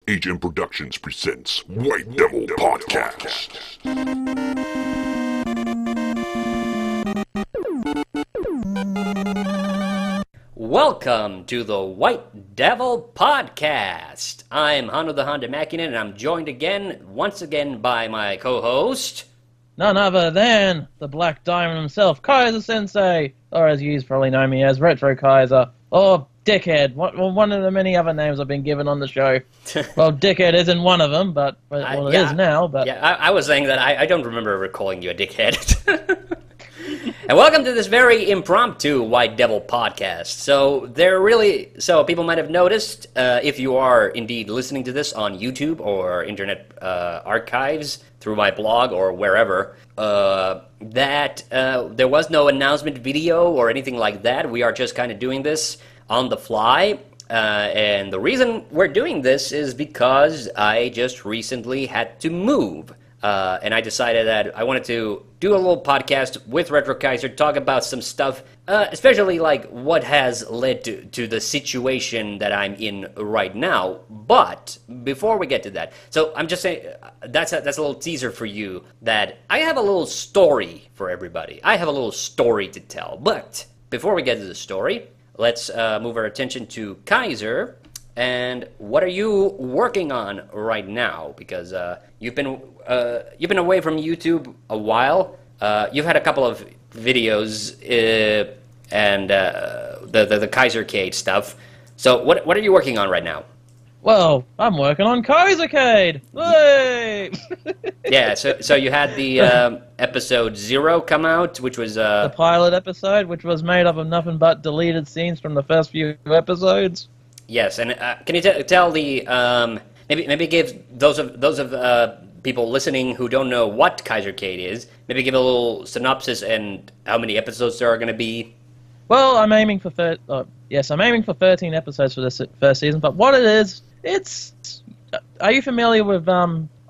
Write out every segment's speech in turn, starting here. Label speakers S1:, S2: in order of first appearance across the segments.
S1: HM Productions presents White Devil Podcast.
S2: Welcome to the White Devil Podcast. I'm TheHande and I'm joined once again by my co-host...
S3: None other than the Black Diamond himself, Kaiser Sensei, or as you probably know me as Retrokaiser, or Dickhead, one of the many other names I've been given on the show. Well, Dickhead isn't one of them, but it is now. But
S2: I was saying that I don't remember calling you a dickhead. And welcome to this very impromptu White Devil podcast. So people might have noticed, if you are indeed listening to this on YouTube or Internet Archives through my blog or wherever, that there was no announcement video or anything like that. We are just kind of doing this on the fly. And the reason we're doing this is because I just recently had to move. And I decided that I wanted to do a little podcast with Retrokaiser, talk about some stuff, especially like what has led to the situation that I'm in right now. But before we get to that, so I'm just saying, that's a little teaser for you, that I have a little story for everybody. I have a little story to tell. But before we get to the story, let's move our attention to Kaiser. And what are you working on right now? Because you've been away from YouTube a while. You've had a couple of videos and the Kaisercade stuff. So what are you working on right now?
S3: Well, I'm working on Kaisercade. Hey!
S2: Yeah. So you had the episode 0 come out, which was
S3: the pilot episode, which was made up of nothing but deleted scenes from the first few episodes.
S2: Yes, and can you tell the maybe give those of people listening who don't know what Kaisercade is, maybe give a little synopsis and how many episodes there are going to be?
S3: Well, I'm aiming for 13 episodes for this first season. But what it is, are you familiar with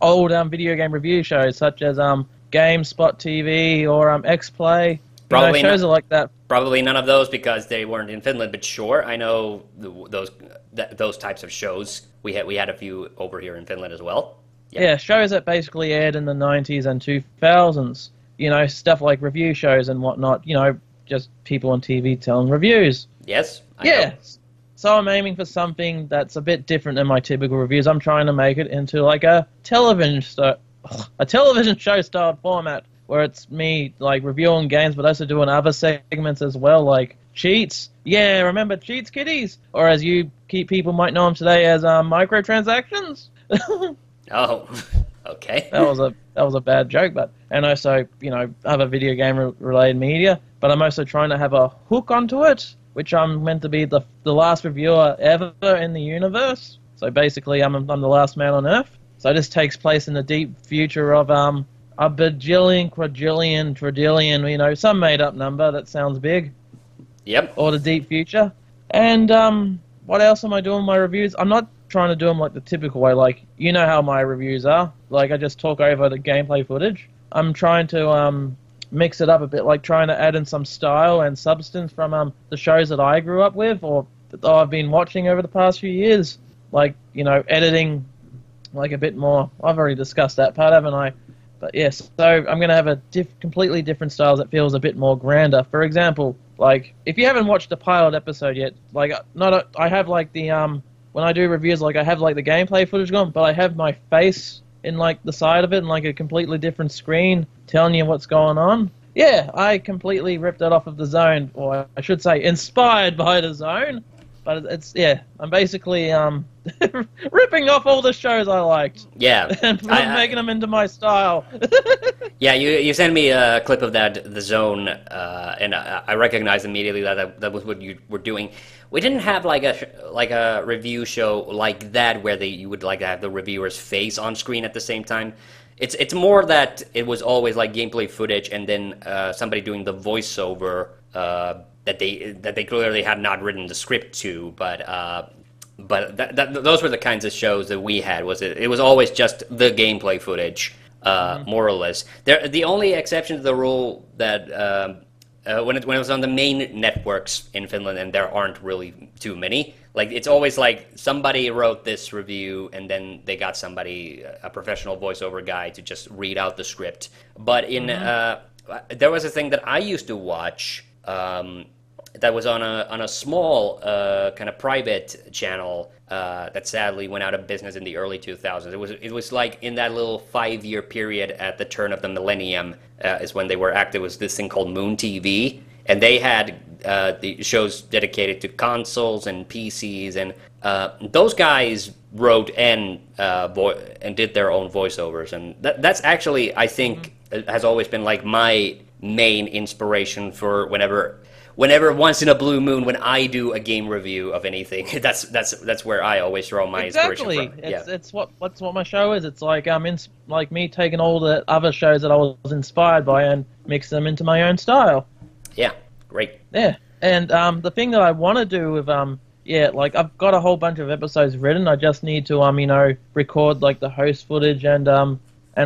S3: old video game review shows such as GameSpot TV or X-Play?
S2: Probably
S3: shows are like that.
S2: Probably none of those because they weren't in Finland, but sure, I know those types of shows. We had a few over here in Finland as well.
S3: Yeah, shows that basically aired in the 90s and 2000s. You know, stuff like review shows and whatnot. You know, just people on TV telling reviews.
S2: Yes. I know.
S3: So I'm aiming for something that's a bit different than my typical reviews. I'm trying to make it into like a television show style format, where it's me, like, reviewing games, but also doing other segments as well, like cheats. Yeah, remember cheats, kiddies? Or as people might know them today as microtransactions.
S2: Oh, okay.
S3: That was a bad joke, and also, you know, other video game related media. But I'm also trying to have a hook onto it, which I'm meant to be the last reviewer ever in the universe. So basically, I'm the last man on Earth. So this takes place in the deep future of a bajillion, quadrillion, trillion, you know, some made-up number that sounds big.
S2: Yep.
S3: Or the deep future. And what else am I doing in my reviews? I'm not trying to do them like the typical way, like, you know how my reviews are. Like, I just talk over the gameplay footage. I'm trying to mix it up a bit, like trying to add in some style and substance from the shows that I grew up with or that I've been watching over the past few years. Like, you know, editing like a bit more. I've already discussed that part, haven't I? But yes, so I'm going to have a completely different style that feels a bit more grander. For example, like, if you haven't watched the pilot episode yet, like, I have, like, the, when I do reviews, like, I have, like, the gameplay footage gone, but I have my face in, like, the side of it and, like, a completely different screen telling you what's going on. Yeah, I completely ripped that off of The Zone, or I should say, inspired by The Zone. But I'm basically ripping off all the shows I liked.
S2: Yeah.
S3: And making them into my style.
S2: Yeah, you sent me a clip of that, The Zone, and I recognized immediately that was what you were doing. We didn't have like a review show like that where you would like have the reviewer's face on screen at the same time. It's more that it was always like gameplay footage and then somebody doing the voiceover that they clearly had not written the script to, but those were the kinds of shows that we had. It was always just the gameplay footage, more or less. The only exception to the rule that when it was on the main networks in Finland, and there aren't really too many, Like, it's always like somebody wrote this review and then they got somebody, a professional voiceover guy, to just read out the script. But there was a thing that I used to watch that was on a small kind of private channel that sadly went out of business in the early 2000s. It was like in that little 5-year period at the turn of the millennium is when they were active. It was this thing called Moon TV, and they had the shows dedicated to consoles and PCs, and those guys wrote and did their own voiceovers, and that's actually, I think, has always been like my main inspiration for whenever once in a blue moon when I do a game review of anything, that's where I always draw my inspiration from.
S3: It's what my show is. It's like like me taking all the other shows that I was inspired by and mix them into my own style.
S2: Yeah, great.
S3: Yeah, and the thing that I want to do with like I've got a whole bunch of episodes written. I just need to record like the host footage and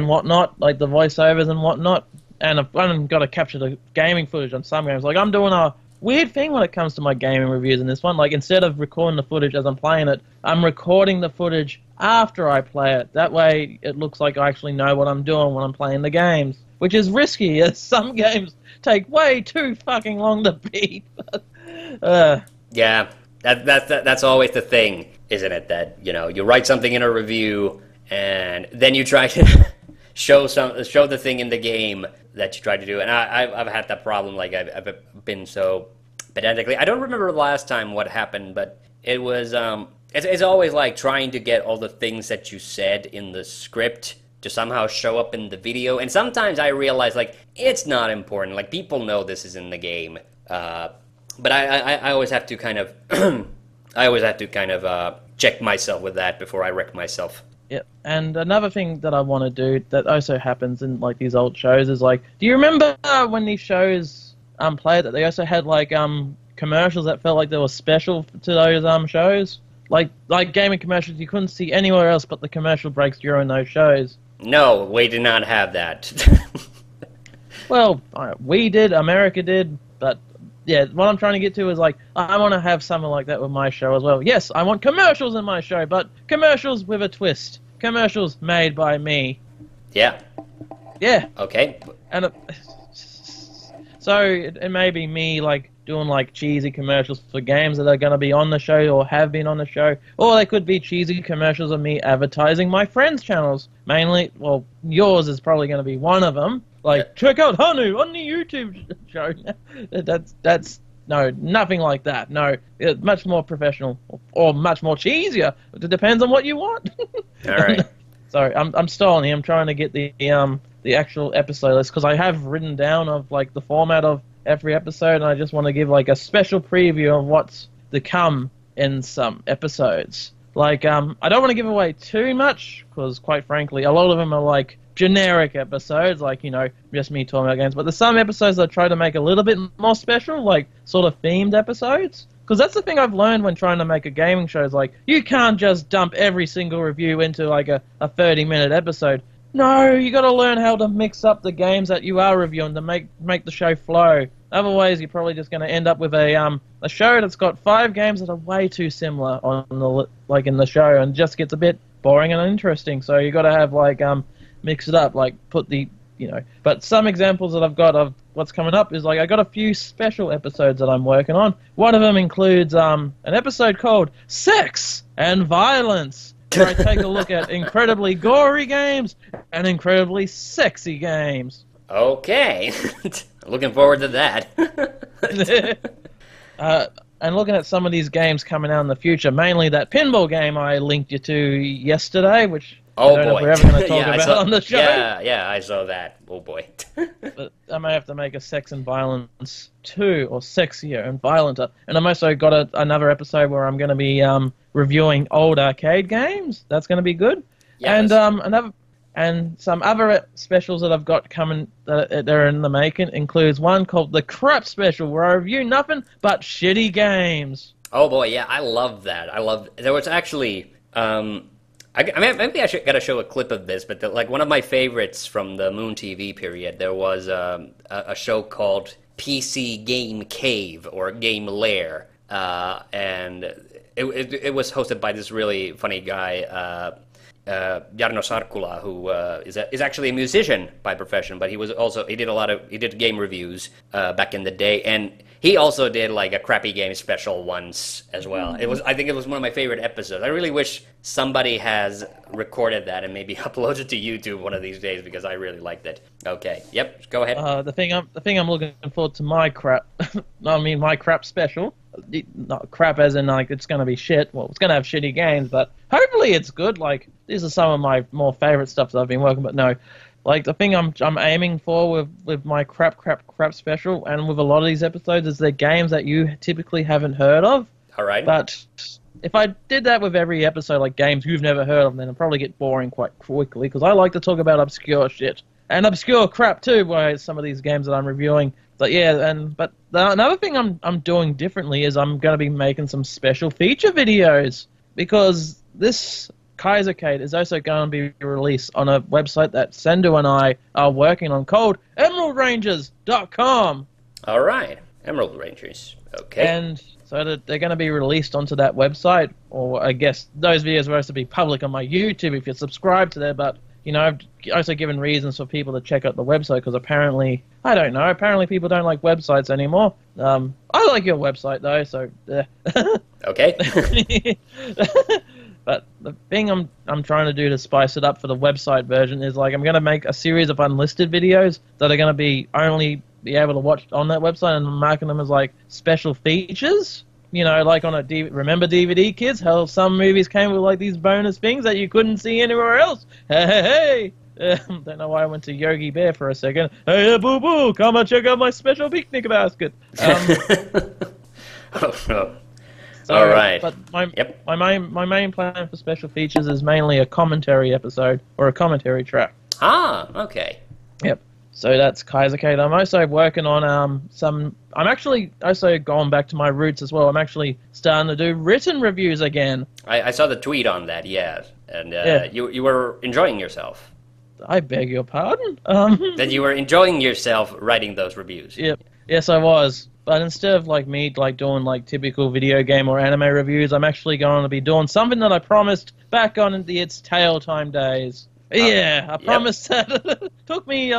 S3: whatnot, like the voiceovers and whatnot. And I've got to capture the gaming footage on some games. Like, I'm doing a weird thing when it comes to my gaming reviews in this one. Like, instead of recording the footage as I'm playing it, I'm recording the footage after I play it. That way, it looks like I actually know what I'm doing when I'm playing the games. Which is risky, as some games take way too fucking long to beat.
S2: Yeah, that's always the thing, isn't it? That, you write something in a review, and then you try to show the thing in the game that you try to do, and I've had that problem. Like, I've been so pedantically. I don't remember the last time what happened, but it was it's always like trying to get all the things that you said in the script to somehow show up in the video. And sometimes I realize, like, it's not important. Like, people know this is in the game, but I always have to kind of check myself with that before I wreck myself.
S3: Yeah, and another thing that I want to do that also happens in like these old shows is like, do you remember when these shows played that they also had like commercials that felt like they were special to those shows? Like gaming commercials you couldn't see anywhere else but the commercial breaks during those shows.
S2: No, we did not have that.
S3: Well, we did, America did, but yeah, what I'm trying to get to is like, I want to have something like that with my show as well. Yes, I want commercials in my show, but commercials with a twist. Commercials made by me.
S2: Yeah.
S3: Yeah.
S2: Okay.
S3: And so it may be me like doing like cheesy commercials for games that are going to be on the show or have been on the show, or they could be cheesy commercials of me advertising my friends' channels. Mainly, well, yours is probably going to be one of them. Like, check out Hanu on the YouTube show. That's no, nothing like that. No, much more professional or much more cheesier. It depends on what you want.
S2: All right.
S3: Sorry, I'm stalling here. I'm trying to get the actual episode list because I have written down of like the format of every episode, and I just want to give like a special preview of what's to come in some episodes. Like, I don't want to give away too much because, quite frankly, a lot of them are like generic episodes, like, just me talking about games. But there's some episodes that try to make a little bit more special, like sort of themed episodes. Because that's the thing I've learned when trying to make a gaming show is like, you can't just dump every single review into like a 30-minute episode. No, you got to learn how to mix up the games that you are reviewing to make the show flow. Otherwise, you're probably just going to end up with a show that's got 5 games that are way too similar in the show, and just gets a bit boring and uninteresting. So you got to have like mix it up, like put the But some examples that I've got of what's coming up is like I got a few special episodes that I'm working on. One of them includes an episode called "Sex and Violence," where I take a look at incredibly gory games and incredibly sexy games.
S2: Okay. Looking forward to that.
S3: And looking at some of these games coming out in the future, mainly that pinball game I linked you to yesterday, which I don't know if we're ever going to talk about on the show.
S2: Yeah, I saw that. Oh boy.
S3: But I may have to make a Sex and Violence 2, or Sexier and Violenter. And I'm also got another episode where I'm going to be reviewing old arcade games. That's going to be good. Yes. And some other specials that I've got coming that are in the making includes one called the Crap Special, where I review nothing but shitty games.
S2: Oh boy, yeah, I love that. There was actually, maybe I got to show a clip of this, but like one of my favorites from the Moon TV period, there was a show called PC Game Cave or Game Lair. and it was hosted by this really funny guy, Jarno Sarkula, who is actually a musician by profession, but he did game reviews back in the day, and he also did like a crappy game special once as well. I think it was one of my favorite episodes. I really wish somebody has recorded that and maybe uploaded to YouTube one of these days because I really liked it. Okay, yep, go ahead.
S3: The thing I'm looking forward to my crap. I mean my crap special. Not crap as in like it's gonna be shit. Well, it's gonna have shitty games, but hopefully it's good. Like these are some of my more favorite stuff that I've been working. But no, like the thing I'm aiming for with my crap special and with a lot of these episodes is the games that you typically haven't heard of.
S2: All right.
S3: But if I did that with every episode, like games you've never heard of, then it'd probably get boring quite quickly because I like to talk about obscure shit and obscure crap too. By some of these games that I'm reviewing. But yeah, but another thing I'm doing differently is I'm going to be making some special feature videos because this Kaisercade is also going to be released on a website that Sendu and I are working on called EmeraldRangers.com.
S2: All right, Emerald Rangers. Okay.
S3: And so they're going to be released onto that website, or I guess those videos were supposed to be public on my YouTube if you're subscribed to there, but you know, I've also given reasons for people to check out the website because apparently, I don't know, apparently people don't like websites anymore. I like your website though, so...
S2: Okay.
S3: But the thing I'm trying to do to spice it up for the website version is like I'm going to make a series of unlisted videos that are going to be only be able to watch on that website, and I'm marking them as like special features. You know, like on a remember DVD, kids? How some movies came with like these bonus things that you couldn't see anywhere else. Hey. Don't know why I went to Yogi Bear for a second. Hey, boo boo, come and check out my special picnic basket.
S2: Oh no.
S3: So,
S2: all right.
S3: But my main plan for special features is mainly a commentary episode or a commentary track.
S2: Ah, okay.
S3: Yep. So that's Kaisercade. I'm also working on I'm actually also going back to my roots as well. I'm actually starting to do written reviews again.
S2: I saw the tweet on that, yeah. And you were enjoying yourself.
S3: I beg your pardon?
S2: That you were enjoying yourself writing those reviews.
S3: Yep. Yes, I was. But instead of like me like doing like typical video game or anime reviews, I'm actually going to be doing something that I promised back on the It's Tale Time days. Yeah, I promised that. It took me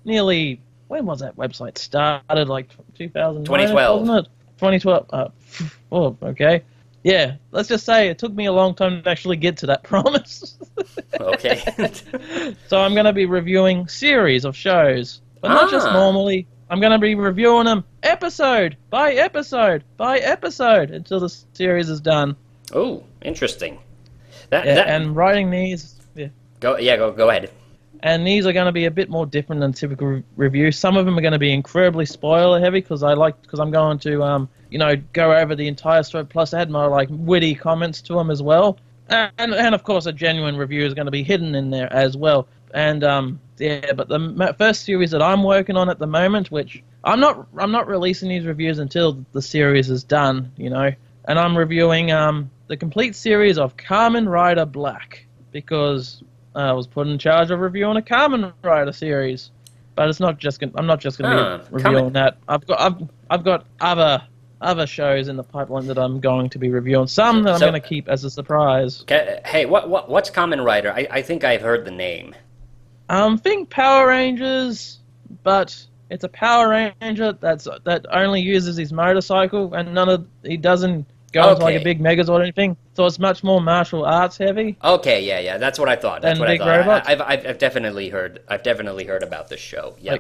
S3: nearly... When was that website started? Like 2009,
S2: 2012.
S3: Wasn't it? 2012. Oh, okay. Yeah, let's just say it took me a long time to actually get to that promise.
S2: Okay.
S3: So I'm going to be reviewing series of shows. But not just normally. I'm going to be reviewing them episode by episode by episode until the series is done.
S2: Oh, interesting.
S3: And writing these... Yeah.
S2: Go ahead.
S3: And these are going to be a bit more different than typical reviews. Some of them are going to be incredibly spoiler heavy because I'm going to go over the entire story. Plus, I had my like witty comments to them as well. And of course, a genuine review is going to be hidden in there as well. And but the first series that I'm working on at the moment, which I'm not releasing these reviews until the series is done, you know. And I'm reviewing the complete series of Kamen Rider Black because I was put in charge of reviewing a Kamen Rider series. But I'm not just going to be reviewing that. I've got other shows in the pipeline that I'm going to be reviewing. Some that I'm going to keep as a surprise.
S2: Hey, what's Kamen Rider? I think I've heard the name.
S3: Think Power Rangers, but it's a Power Ranger that only uses his motorcycle, and he doesn't go into like a big Megazord or anything. So it's much more martial arts heavy.
S2: Okay, yeah, that's what I thought. That's what I thought.
S3: Robots.
S2: I've definitely heard about this show. Yeah,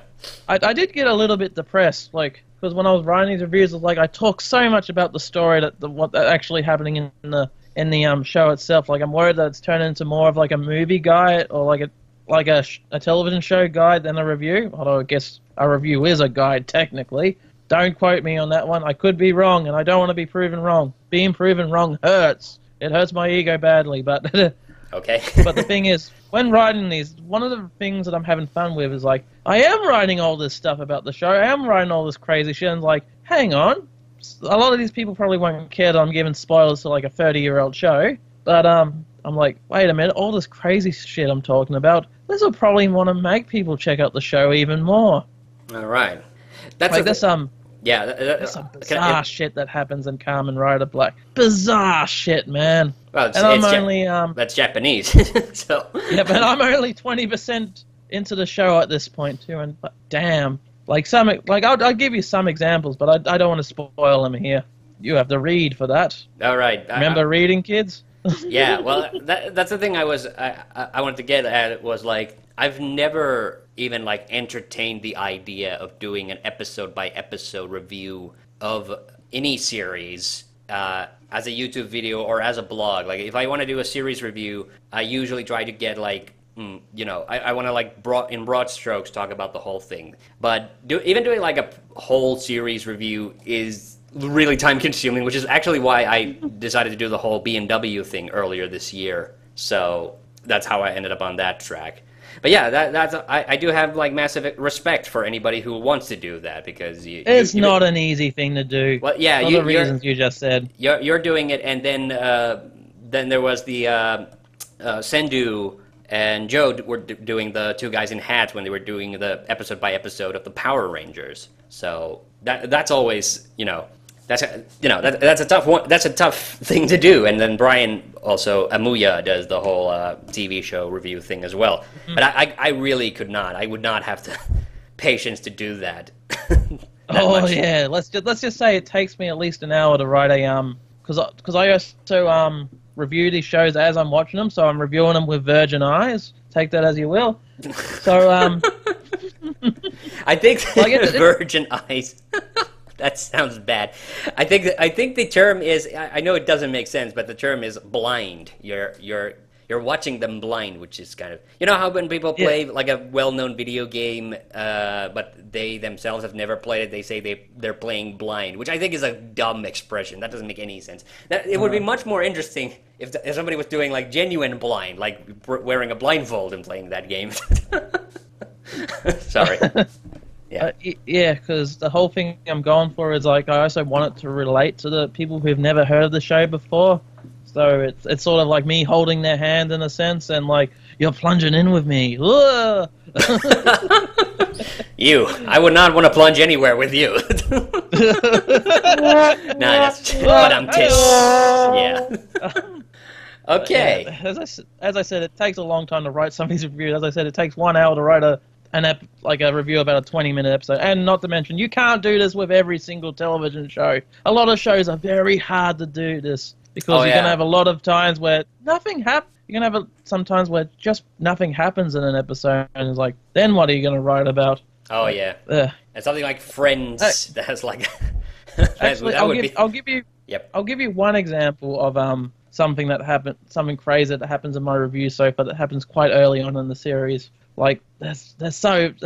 S3: I did get a little bit depressed, like because when I was writing these reviews, it's like I talk so much about the story what actually happening in the show itself. Like I'm worried that it's turned into more of like a movie guide or like a television show guide than a review. Although I guess a review is a guide technically. Don't quote me on that one. I could be wrong, and I don't want to be proven wrong. Being proven wrong hurts. It hurts my ego badly, but
S2: okay.
S3: But the thing is, when writing these, one of the things that I'm having fun with is like, I am writing all this stuff about the show. I am writing all this crazy shit, and like, hang on. A lot of these people probably won't care that I'm giving spoilers to like a 30-year-old show, but I'm like, wait a minute, all this crazy shit I'm talking about, this will probably want to make people check out the show even more.
S2: All right. Yeah,
S3: There's some bizarre shit that happens in Kamen Rider Black. Bizarre shit, man.
S2: well,
S3: And I'm only
S2: that's Japanese, so
S3: yeah, but I'm only 20% into the show at this point too. And damn, I'll give you some examples, but I don't want to spoil them here. You have to read for that.
S2: all right.
S3: Remember reading, kids?
S2: Yeah, well, that's the thing I wanted to get at was like I've never even like entertained the idea of doing an episode by episode review of any series as a YouTube video or as a blog. Like if I want to do a series review, I usually try to get like I want to like in broad strokes talk about the whole thing. But even doing like a whole series review is really time consuming, which is actually why I decided to do the whole BMW thing earlier this year. So that's how I ended up on that track. But yeah, I do have like massive respect for anybody who wants to do that because
S3: it's not an easy thing to do.
S2: Well, yeah,
S3: for the reasons you just said.
S2: You're doing it, and then there was the Sendu and Joe were doing the two guys in hats when they were doing the episode by episode of the Power Rangers. So that's always that's a tough one. That's a tough thing to do. And then Brian also Amuya does the whole TV show review thing as well. Mm-hmm. But I really could not. I would not have the patience to do that.
S3: much. Yeah, let's just say it takes me at least an hour to write a because I also review these shows as I'm watching them, so I'm reviewing them with virgin eyes. Take that as you will. So
S2: I think virgin eyes. That sounds bad. I think the term is. I know it doesn't make sense, but the term is blind. You're watching them blind, which is kind of how when people play like a well-known video game, but they themselves have never played it. They say they're playing blind, which I think is a dumb expression. That doesn't make any sense. It would be much more interesting if somebody was doing like genuine blind, like wearing a blindfold and playing that game. Sorry. Yeah,
S3: because the whole thing I'm going for is like I also want it to relate to the people who've never heard of the show before. So it's sort of like me holding their hand in a sense, and like you're plunging in with me. I
S2: would not want to plunge anywhere with you. That's but I'm Yeah. Okay.
S3: As I said, it takes a long time to write some of these reviews. As I said, it takes 1 hour to write a review about a 20-minute episode. And not to mention, you can't do this with every single television show. A lot of shows are very hard to do this because you're going to have a lot of times where nothing happens. You're going to have some times where just nothing happens in an episode, and it's like, then what are you going to write about?
S2: Oh, yeah. And something like Friends that has like...
S3: Actually, I'll give you one example of something crazy that happens in my review so far that happens quite early on in the series. Like there's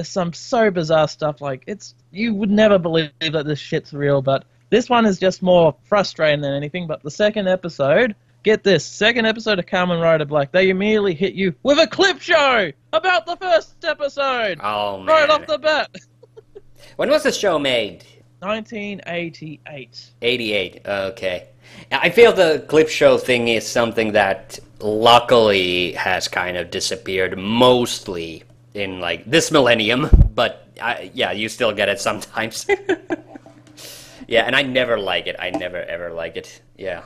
S3: some so bizarre stuff. Like you would never believe that this shit's real, but this one is just more frustrating than anything. But the second episode, get this, second episode of Kamen Rider Black, they immediately hit you with a clip show about the first episode.
S2: Oh man!
S3: Right off the bat.
S2: When was the show made?
S3: 1988.
S2: 88. Okay. I feel the clip show thing is something that luckily has kind of disappeared mostly in like this millennium, but you still get it sometimes. Yeah, and I never like it. I never ever like it. Yeah.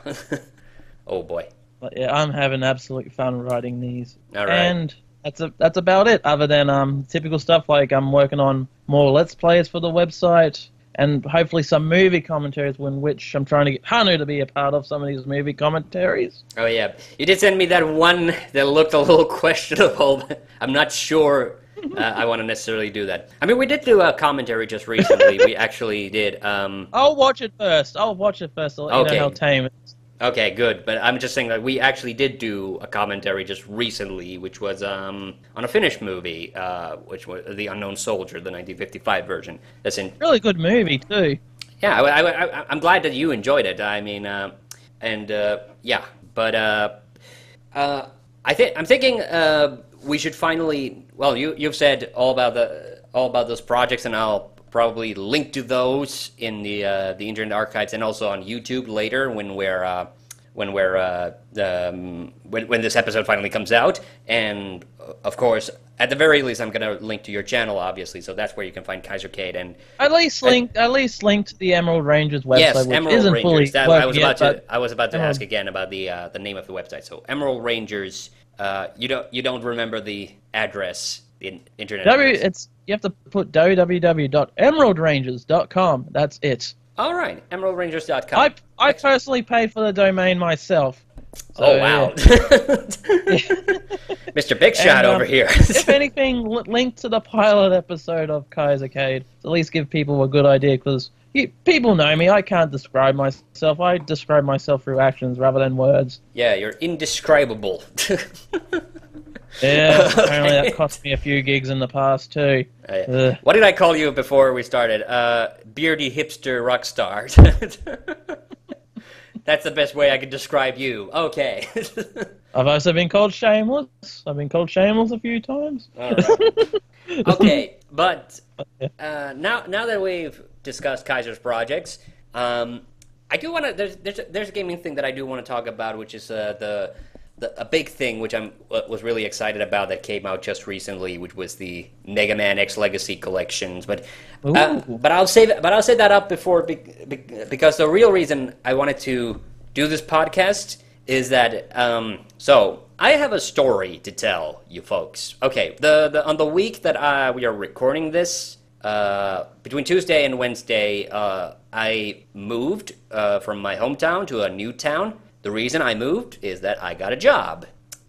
S2: Oh boy.
S3: But yeah, I'm having absolute fun writing these.
S2: All right.
S3: And that's about it. Other than typical stuff like I'm working on more Let's Plays for the website. And hopefully some movie commentaries, in which I'm trying to get Hanu to be a part of some of these movie commentaries.
S2: Oh yeah, you did send me that one that looked a little questionable. I'm not sure I want to necessarily do that. I mean, we did do a commentary just recently. We actually did.
S3: I'll watch it first. I'll let you know how tame it is.
S2: Okay, good. But I'm just saying that we actually did do a commentary just recently, which was on a Finnish movie, which was The Unknown Soldier, the 1955 version. That's in
S3: really good movie too.
S2: Yeah, I'm glad that you enjoyed it. I mean, yeah, but I'm thinking we should finally. Well, you've said all about those projects, and I'll probably link to those in the Internet Archives and also on YouTube later when we're when this episode finally comes out. And of course, at the very least, I'm gonna link to your channel, obviously. So that's where you can find Kaisercade and
S3: At least link to the Emerald Rangers website,
S2: yes,
S3: which
S2: Emerald
S3: isn't
S2: Rangers.
S3: fully
S2: I was about to
S3: Emerald.
S2: ask again about the name of the website. So Emerald Rangers. You don't remember the address, the internet address.
S3: You have to put www.emeraldrangers.com. That's it.
S2: All right, emeraldrangers.com.
S3: I personally paid for the domain myself. So,
S2: Oh wow, Mr. Big Shot over here.
S3: If anything, link to the pilot episode of Kaisercade. At least give people a good idea, because people know me. I can't describe myself. I describe myself through actions rather than words.
S2: Yeah, you're indescribable.
S3: Yeah, apparently that cost me a few gigs in the past too.
S2: What did I call you before we started? Beardy hipster rock star. That's the best way I could describe you. Okay.
S3: I've also been called shameless. I've been called shameless a few times.
S2: All right. Okay, but now that we've discussed Kaiser's projects, I do want to. There's a gaming thing that I do want to talk about, which is a big thing which I was really excited about that came out just recently, which was the Mega Man X Legacy collections. But I'll save that up before because the real reason I wanted to do this podcast is that so I have a story to tell you folks. Okay, on the week that we are recording this, between Tuesday and Wednesday, I moved from my hometown to a new town. The reason I moved is that I got a job,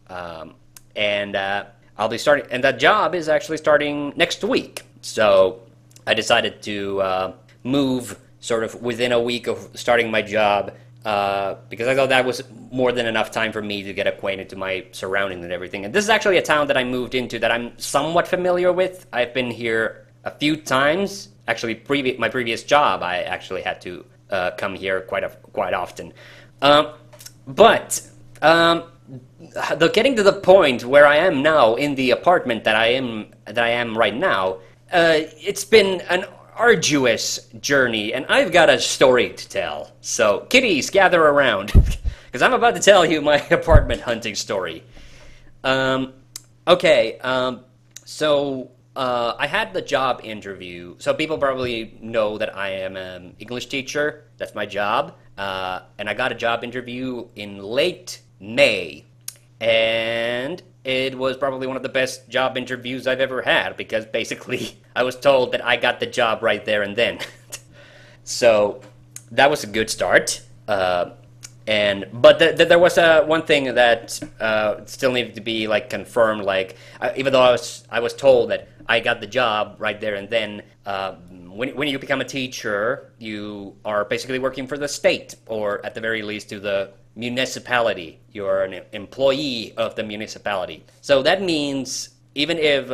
S2: and I'll be starting. And that job is actually starting next week. So I decided to move sort of within a week of starting my job because I thought that was more than enough time for me to get acquainted to my surroundings and everything. And this is actually a town that I moved into that I'm somewhat familiar with. I've been here a few times. Actually, my previous job, I actually had to come here quite often. But getting to the point where I am now in the apartment that I am right now, it's been an arduous journey, and I've got a story to tell. So, kitties, gather around, because I'm about to tell you my apartment hunting story. Okay, so I had the job interview. So people probably know that I am an English teacher. That's my job. And I got a job interview in late May. And it was probably one of the best job interviews I've ever had, because basically I was told that I got the job right there and then. So that was a good start. But there was one thing that still needed to be like confirmed. Like even though I was told that I got the job right there and then, when you become a teacher, you are basically working for the state, or at the very least to the municipality. You're an employee of the municipality. So that means even if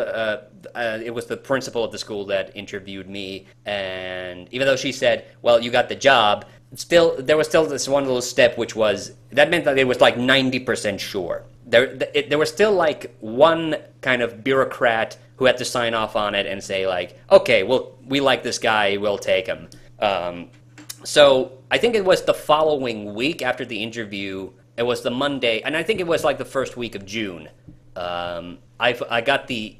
S2: it was the principal of the school that interviewed me, and even though she said, well, you got the job, there was still this one little step, which was, that meant that it was like 90% sure. There was still like one kind of bureaucrat who had to sign off on it and say like, okay, well, we like this guy, we'll take him. So I think it was the following week after the interview. It was the Monday, and I think it was like the first week of June. I got the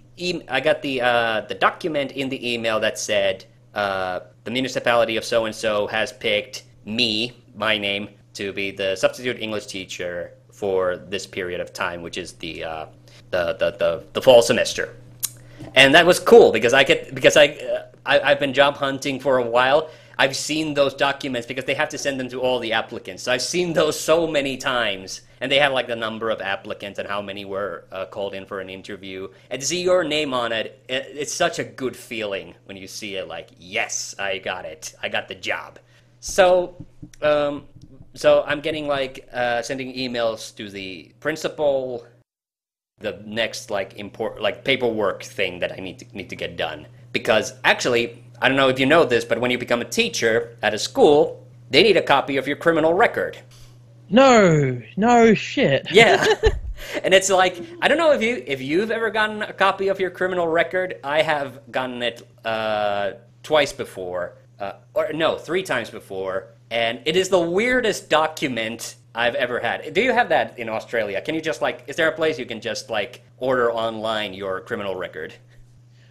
S2: document in the email that said the municipality of so and so has picked me, my name, to be the substitute English teacher for this period of time, which is the fall semester. And that was cool because I've been job hunting for a while. I've seen those documents because they have to send them to all the applicants. So I've seen those so many times, and they have like the number of applicants and how many were called in for an interview. And to see your name on it, it's such a good feeling when you see it. Like, yes, I got it. I got the job. So I'm getting like sending emails to the principal. The next like paperwork thing that I need to get done, because actually, I don't know if you know this, but when you become a teacher at a school, they need a copy of your criminal record. No shit. Yeah. And it's like, I don't know if you've ever gotten a copy of your criminal record. I have gotten it twice before, or no, 3 times before, and it is the weirdest document I've ever had. Do you have that in Australia? Can you just like, is there a place you can just like order online your criminal record?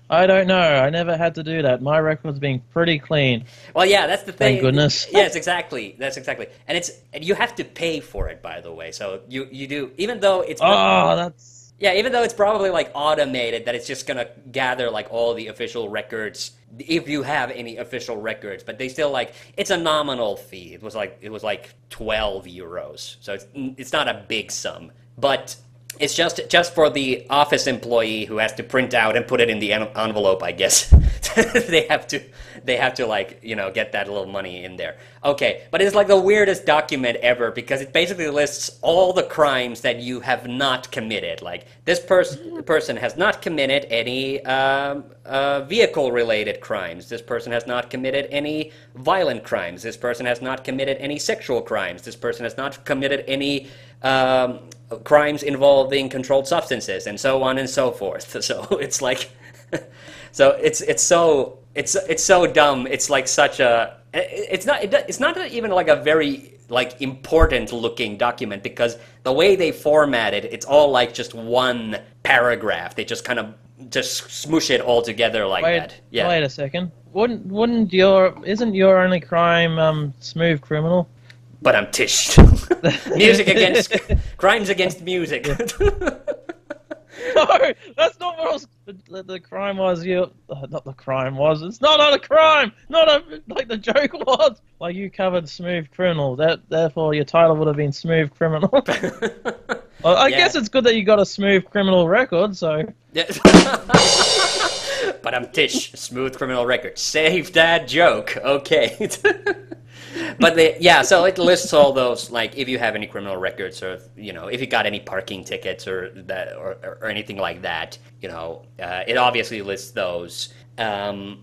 S3: I don't know. I never had to do that. My record's been pretty clean.
S2: Well, yeah, that's the thing.
S3: Thank goodness.
S2: Yes, exactly. That's exactly. And you have to pay for it, by the way. So you do, even though it's
S3: Oh, that's...
S2: yeah, even though it's probably like automated, that it's just gonna gather like all the official records if you have any official records, but they still like it's a nominal fee. It was like 12 euros, so it's not a big sum, but it's just for the office employee who has to print out and put it in the envelope, I guess. they have to like, you know, get that little money in there. Okay, but it's like the weirdest document ever because it basically lists all the crimes that you have not committed. Like this person has not committed any vehicle-related crimes. This person has not committed any violent crimes. This person has not committed any sexual crimes. This person has not committed any crimes involving controlled substances, and so on and so forth. So it's like, so it's so dumb. It's like such a, it's not even like a very like important looking document because the way they format it, it's all like just one paragraph. They just kind of just smoosh it all together like that. Yeah.
S3: Wait a second. Isn't your only crime
S2: smooth criminal? But I'm tished. Crimes against music.
S3: No, that's not what I was. The crime was not the crime was. It's not a crime. Like the joke was. Like you covered smooth criminal. Therefore your title would have been smooth criminal. Well, I guess it's good that you got a smooth criminal record. So.
S2: Yeah. But I'm tish. Smooth criminal record. Save that joke. Okay. But so it lists all those, like if you have any criminal records or, you know, if you got any parking tickets or that or anything like that, you know, it obviously lists those. And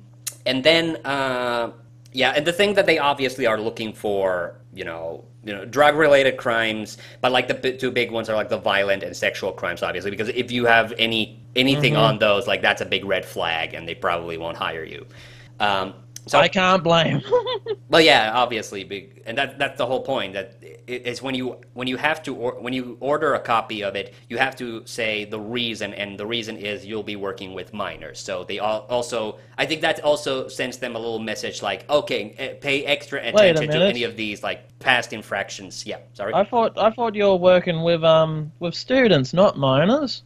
S2: then, and the thing that they obviously are looking for, you know, drug-related crimes, but like the two big ones are like the violent and sexual crimes, obviously, because if you have anything on those, like that's a big red flag, and they probably won't hire you. So
S3: I can't blame.
S2: Well, yeah, obviously, and that's the whole point. That it's when you order a copy of it, you have to say the reason, and the reason is you'll be working with minors. So they also, I think that also sends them a little message like, okay, pay extra attention to any of these like past infractions. Yeah, sorry.
S3: I thought you were working with students, not minors.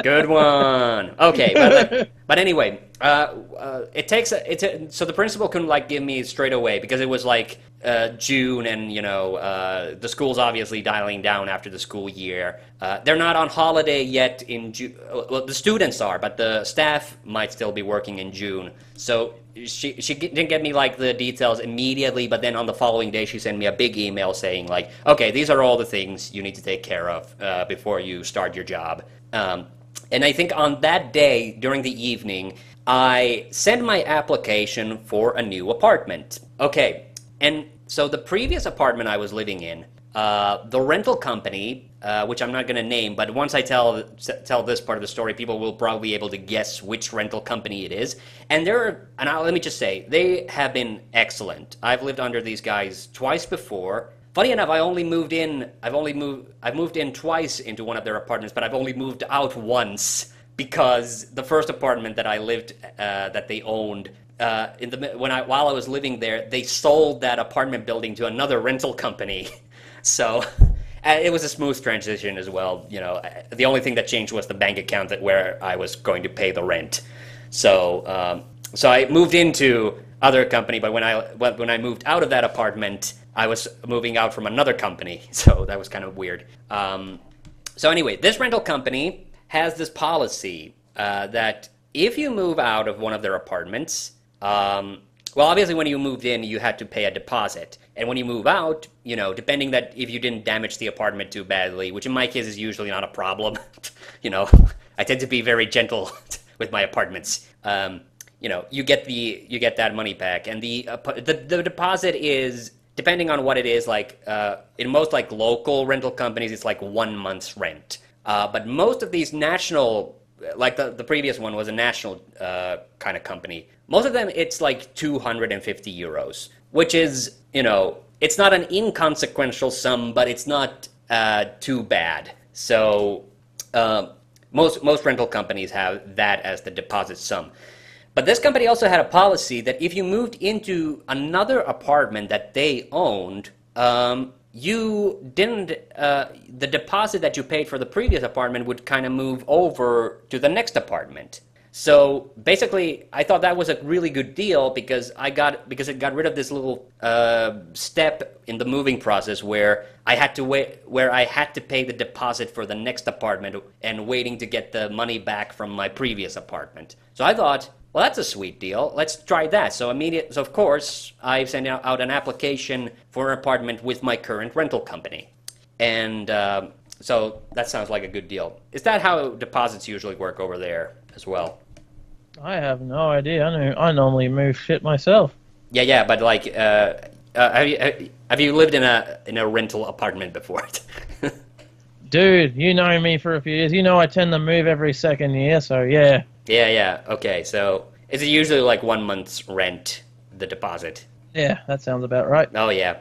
S2: Good one. Okay, but anyway, so the principal couldn't like give me straight away because it was like June, and you know the school's obviously dialing down after the school year. They're not on holiday yet in June. Well, the students are, but the staff might still be working in June. So she didn't get me like the details immediately, but then on the following day she sent me a big email saying like, okay, these are all the things you need to take care of before you start your job. And I think on that day, during the evening, I sent my application for a new apartment. Okay, and so the previous apartment I was living in, the rental company, which I'm not going to name, but once I tell this part of the story, people will probably be able to guess which rental company it is. And let me just say, they have been excellent. I've lived under these guys twice before. Funny enough, I've moved in twice into one of their apartments, but I've only moved out once because the first apartment that I lived, that they owned, while I was living there, they sold that apartment building to another rental company. So it was a smooth transition as well. You know, the only thing that changed was the bank account where I was going to pay the rent. So I moved into other company, but when I moved out of that apartment, I was moving out from another company, so that was kind of weird. So anyway, this rental company has this policy that if you move out of one of their apartments, well, obviously when you moved in, you had to pay a deposit. And when you move out, you know, depending that if you didn't damage the apartment too badly, which in my case is usually not a problem, you know, I tend to be very gentle with my apartments. You know, you get that money back, and the deposit is, depending on what it is, like in most like local rental companies, it's like 1 month's rent. But most of these national, like the previous one was a national kind of company. Most of them, it's like 250 euros, which is, you know, it's not an inconsequential sum, but it's not too bad. So most rental companies have that as the deposit sum. But this company also had a policy that if you moved into another apartment that they owned, you didn't, the deposit that you paid for the previous apartment would kind of move over to the next apartment. So basically, I thought that was a really good deal because it got rid of this little step in the moving process where I had to pay the deposit for the next apartment and waiting to get the money back from my previous apartment. So I thought, well, that's a sweet deal. Let's try that. So of course, I sent out an application for an apartment with my current rental company, and so that sounds like a good deal. Is that how deposits usually work over there as well?
S3: I have no idea. I normally move shit myself.
S2: Yeah, but like, have you lived in a rental apartment before?
S3: Dude, you know me for a few years. You know I tend to move every second year, so yeah.
S2: Yeah. Okay, so is it usually like 1 month's rent, the deposit?
S3: Yeah, that sounds about right.
S2: Oh yeah.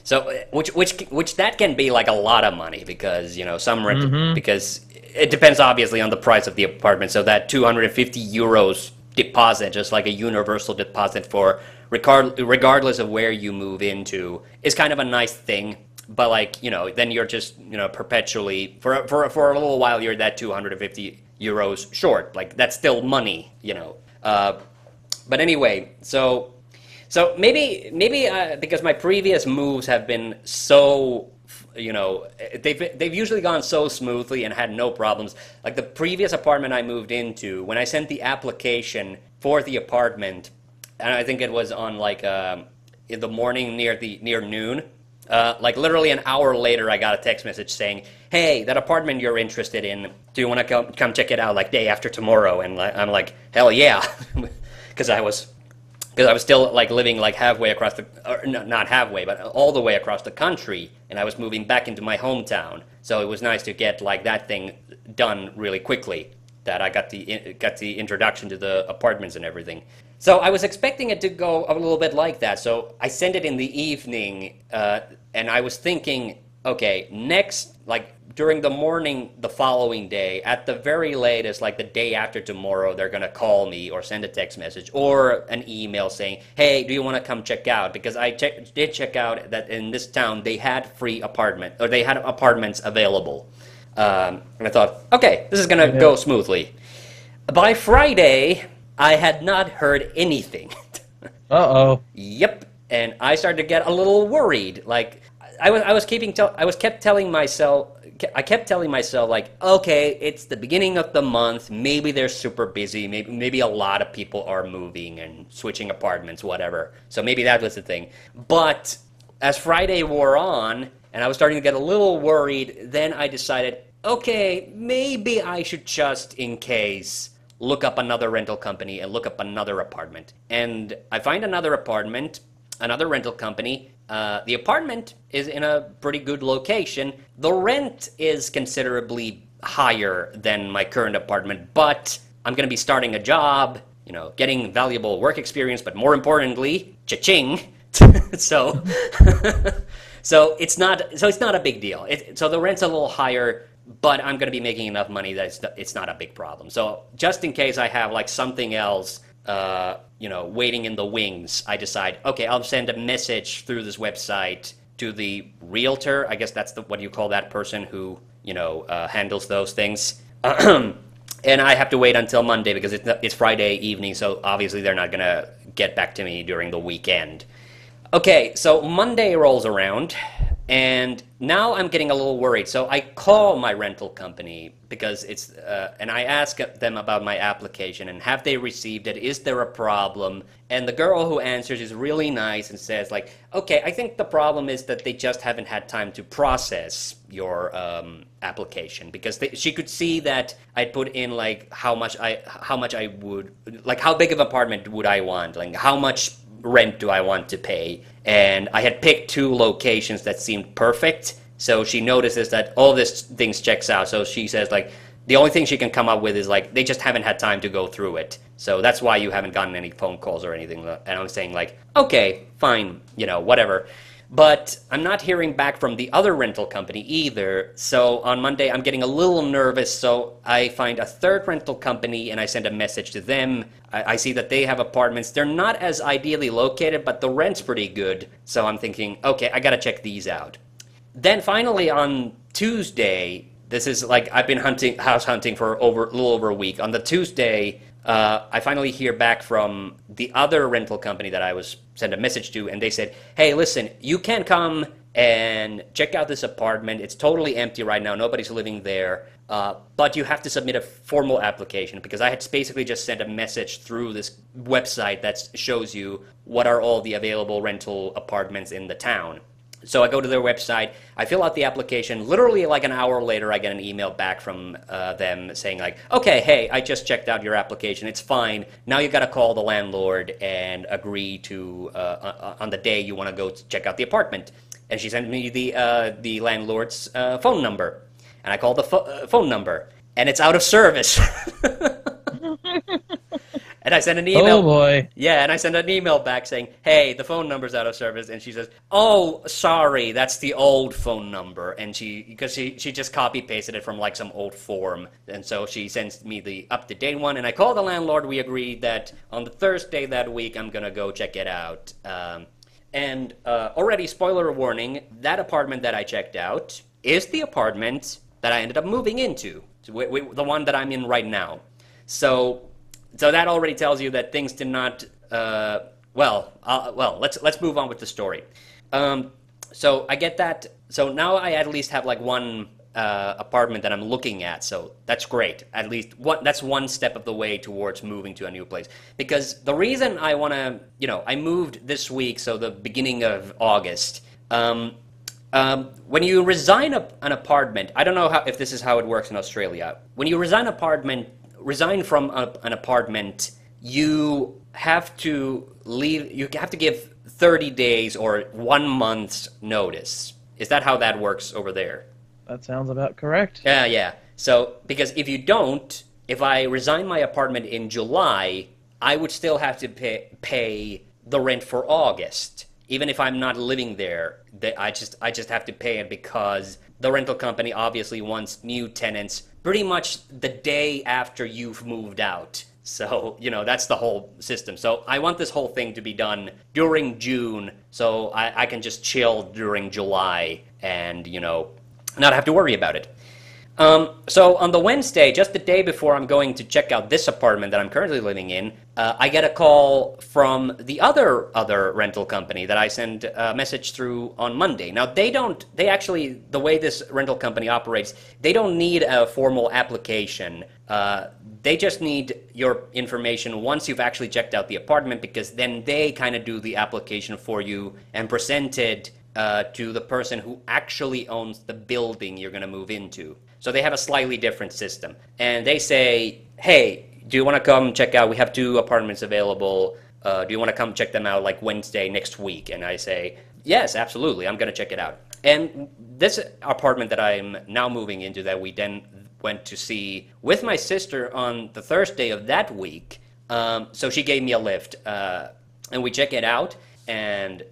S2: So which that can be like a lot of money because some rent because it depends obviously on the price of the apartment. So that 250 euros deposit, just like a universal deposit for regardless of where you move into, is kind of a nice thing. But like then you're just perpetually for a little while you're that 250 euros short. Like that's still money, But anyway, so maybe because my previous moves have been so they've usually gone so smoothly and had no problems. Like the previous apartment I moved into, when I sent the application for the apartment, and I think it was on like in the morning near noon. Like literally an hour later, I got a text message saying, "Hey, that apartment you're interested in, do you want to come check it out like day after tomorrow?" And I'm like, "Hell yeah," because I was still like living like halfway across not halfway, but all the way across the country, and I was moving back into my hometown. So it was nice to get like that thing done really quickly. That I got the introduction to the apartments and everything. So I was expecting it to go a little bit like that. So I sent it in the evening, and I was thinking, okay, next, like during the morning the following day, at the very latest, like the day after tomorrow, they're going to call me or send a text message or an email saying, "Hey, do you want to come check out?" Because I did check out that in this town they had they had apartments available. And I thought, okay, this is going to go smoothly. By Friday, I had not heard anything.
S3: Uh-oh.
S2: Yep, and I started to get a little worried. Like I kept telling myself like, okay, it's the beginning of the month. Maybe they're super busy. Maybe a lot of people are moving and switching apartments, whatever. So maybe that was the thing. But as Friday wore on, and I was starting to get a little worried, then I decided, okay, maybe I should just, in case, look up another rental company and look up another apartment. And I find another rental company. The apartment is in a pretty good location. The rent is considerably higher than my current apartment, but I'm going to be starting a job, getting valuable work experience, but more importantly, cha-ching. So it's not a big deal. So the rent's a little higher, but I'm going to be making enough money that it's not a big problem. So just in case I have like something else, waiting in the wings, I decide, okay, I'll send a message through this website to the realtor. I guess that's what you call that person who, handles those things. And I have to wait until Monday because it's Friday evening, so obviously they're not going to get back to me during the weekend. Okay, so Monday rolls around, and now I'm getting a little worried. So I call my rental company because and I ask them about my application and have they received it? Is there a problem? And the girl who answers is really nice and says like, okay, I think the problem is that they just haven't had time to process your application because she could see that I put in like how much I would, like how big of an apartment would I want, like how much rent do I want to pay, and I had picked 2 locations that seemed perfect. So she notices that all this things checks out. So she says like, the only thing she can come up with is like they just haven't had time to go through it. So that's why you haven't gotten any phone calls or anything. And I'm saying like, okay, fine, whatever. But I'm not hearing back from the other rental company either. So on Monday, I'm getting a little nervous. So I find a third rental company and I send a message to them. I see that they have apartments. They're not as ideally located, but the rent's pretty good. So I'm thinking, okay, I gotta check these out. Then finally on Tuesday, this is like I've been house hunting for a little over a week. On the Tuesday, I finally hear back from the other rental company that I was sent a message to, and they said, hey, listen, you can come and check out this apartment. It's totally empty right now. Nobody's living there. But you have to submit a formal application, because I had basically just sent a message through this website that shows you what are all the available rental apartments in the town. So I go to their website, I fill out the application, literally like an hour later I get an email back from them saying like, okay, hey, I just checked out your application, it's fine, now you gotta call the landlord and agree to, on the day you wanna go check out the apartment. And she sent me the landlord's phone number, and I called the phone number, and it's out of service. And I sent an email.
S3: Oh boy.
S2: Yeah, and I sent an email back saying, hey, the phone number's out of service. And she says, oh, sorry, that's the old phone number. And because she just copy pasted it from like some old form. And so she sends me the up-to-date one. And I called the landlord. We agreed that on the Thursday that week, I'm going to go check it out. And already, spoiler warning, that apartment that I checked out is the apartment that I ended up moving into. The one that I'm in right now. So that already tells you that things did not. Let's move on with the story. So I get that. So now I at least have like one apartment that I'm looking at. So that's great. At least that's one step of the way towards moving to a new place. Because the reason I want to, I moved this week, so the beginning of August. When you resign an apartment, I don't know if this is how it works in Australia. When you resign from an apartment, you have to leave. You have to give 30 days or 1 month's notice. Is that how that works over there?
S3: That sounds about correct.
S2: Yeah. So, because if you don't, if I resign my apartment in July, I would still have to pay the rent for August. Even if I'm not living there, I just have to pay it because the rental company obviously wants new tenants pretty much the day after you've moved out. So, that's the whole system. So I want this whole thing to be done during June so I can just chill during July and, not have to worry about it. So on the Wednesday, just the day before I'm going to check out this apartment that I'm currently living in, I get a call from the other rental company that I send a message through on Monday. Now they actually, the way this rental company operates, they don't need a formal application. They just need your information once you've actually checked out the apartment, because then they kind of do the application for you and present it to the person who actually owns the building you're going to move into. So they have a slightly different system. And they say, hey, do you want to come check out? We have 2 apartments available. Do you want to come check them out like Wednesday next week? And I say, yes, absolutely. I'm going to check it out. And this apartment that I'm now moving into that we then went to see with my sister on the Thursday of that week. So she gave me a lift. And we check it out. And,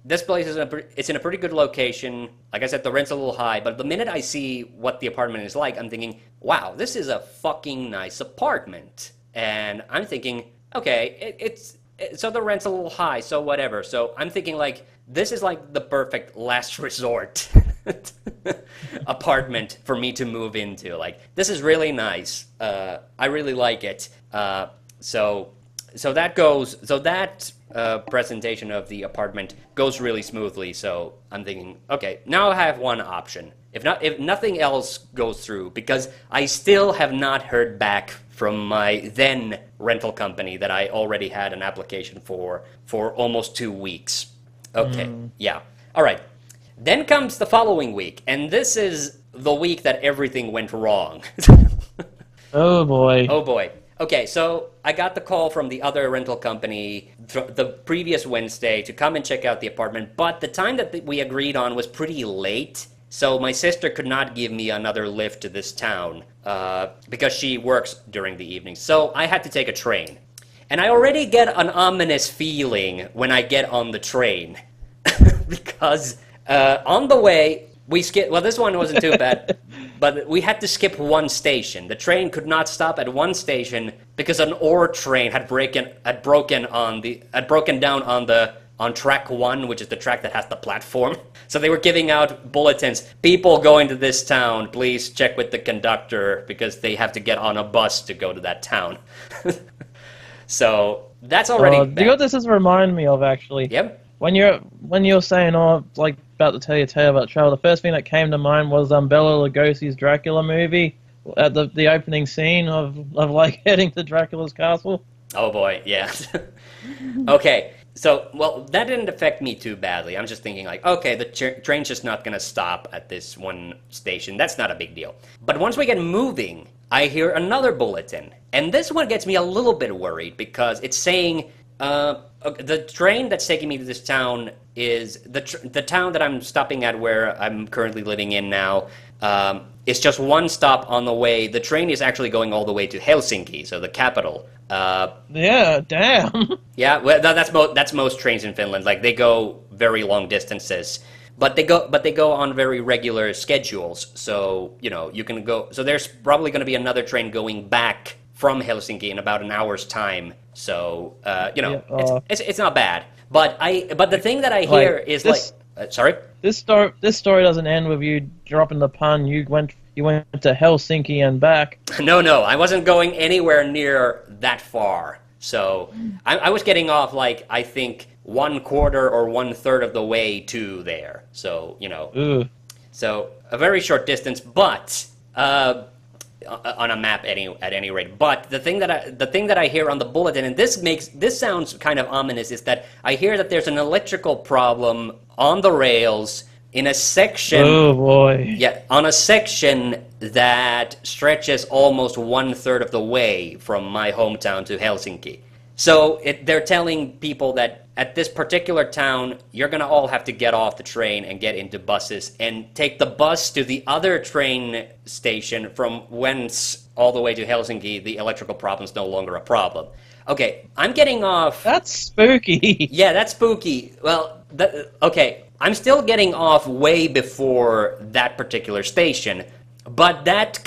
S2: this place is it's in a pretty good location. Like I said, the rent's a little high, but the minute I see what the apartment is like, I'm thinking, wow, this is a fucking nice apartment. And I'm thinking, okay, so the rent's a little high, so whatever. So I'm thinking like, this is like the perfect last resort apartment for me to move into. Like, this is really nice. I really like it. So that presentation of the apartment goes really smoothly. So I'm thinking, okay, now I have one option. If nothing else goes through, because I still have not heard back from my then rental company that I already had an application for almost 2 weeks. Okay, yeah. All right. Then comes the following week, and this is the week that everything went wrong.
S3: Oh boy.
S2: Oh boy. Okay, so I got the call from the other rental company the previous Wednesday to come and check out the apartment, but the time that we agreed on was pretty late, So my sister could not give me another lift to this town because she works during the evening. So I had to take a train. And I already get an ominous feeling when I get on the train. Because on the way, we skipped... Well, this one wasn't too bad. But we had to skip one station. The train could not stop at one station because an ore train had broken down on track 1, which is the track that has the platform. So they were giving out bulletins. People going to this town, please check with the conductor because they have to get on a bus to go to that town. So that's already bad.
S3: You know what this is remind me of, actually?
S2: Yep.
S3: When you're saying, like, about to tell you a tale about travel, the first thing that came to mind was Bela Lugosi's Dracula movie, at the opening scene of like heading to Dracula's castle.
S2: Oh boy, yeah. Okay, so, well, that didn't affect me too badly. I'm just thinking like, okay, the train's just not gonna stop at this one station. That's not a big deal. But once we get moving, I hear another bulletin. And this one gets me a little bit worried because it's saying... the train that's taking me to this town is the town that I'm stopping at where I'm currently living in now. It's just one stop on the way. The train is actually going all the way to Helsinki, so the capital.
S3: Yeah, damn.
S2: Yeah, well, that's most trains in Finland. Like they go very long distances, but they go on very regular schedules. So you can go. So there's probably going to be another train going back from Helsinki in about an hour's time. So it's not bad. But the thing that I hear is sorry.
S3: This story doesn't end with you dropping the pun. You went to Helsinki and back.
S2: No, I wasn't going anywhere near that far. So I was getting off like I think 1/4 or 1/3 of the way to there. So
S3: Ooh.
S2: So a very short distance, but. On a map at any rate. But the thing that I hear on the bulletin, and this sounds kind of ominous, is that I hear that there's an electrical problem on the rails in a section.
S3: Oh boy.
S2: Yeah, on a section that stretches almost 1/3 of the way from my hometown to Helsinki. So they're telling people that at this particular town, you're going to all have to get off the train and get into buses and take the bus to the other train station from whence all the way to Helsinki, the electrical problem's no longer a problem. Okay, I'm getting off...
S3: That's spooky.
S2: Yeah, that's spooky. Well, okay, I'm still getting off way before that particular station, but that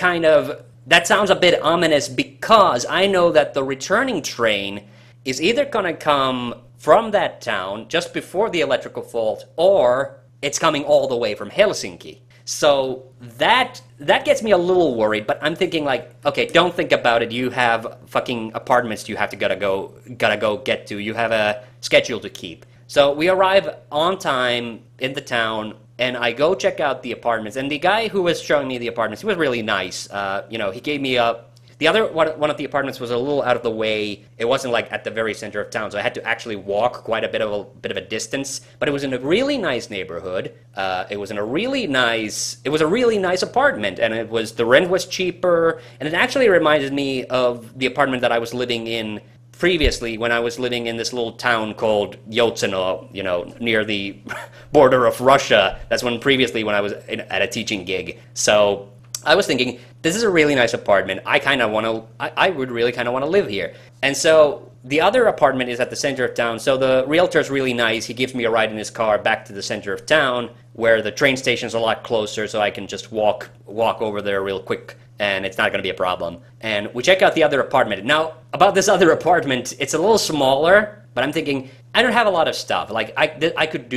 S2: sounds a bit ominous because I know that the returning train is either going to come from that town just before the electrical fault, or it's coming all the way from Helsinki. So that gets me a little worried, but I'm thinking like, okay, don't think about it. You have fucking apartments you have to gotta go get to. You have a schedule to keep. So we arrive on time in the town, and I go check out the apartments. And the guy who was showing me the apartments, he was really nice. He gave me the other one of the apartments was a little out of the way. It wasn't like at the very center of town, so I had to actually walk quite a bit of a distance. But it was in a really nice neighborhood. It was a really nice apartment, and the rent was cheaper. And it actually reminded me of the apartment that I was living in previously when I was living in this little town called Yotseno, near the border of Russia. That's when I was at a teaching gig. So I was thinking, this is a really nice apartment. I would really kind of want to live here. And so the other apartment is at the center of town. So the realtor's really nice. He gives me a ride in his car back to the center of town, where the train station's a lot closer, so I can just walk over there real quick, and it's not going to be a problem. And we check out the other apartment. Now, about this other apartment, it's a little smaller, but I'm thinking, I don't have a lot of stuff. Like, I could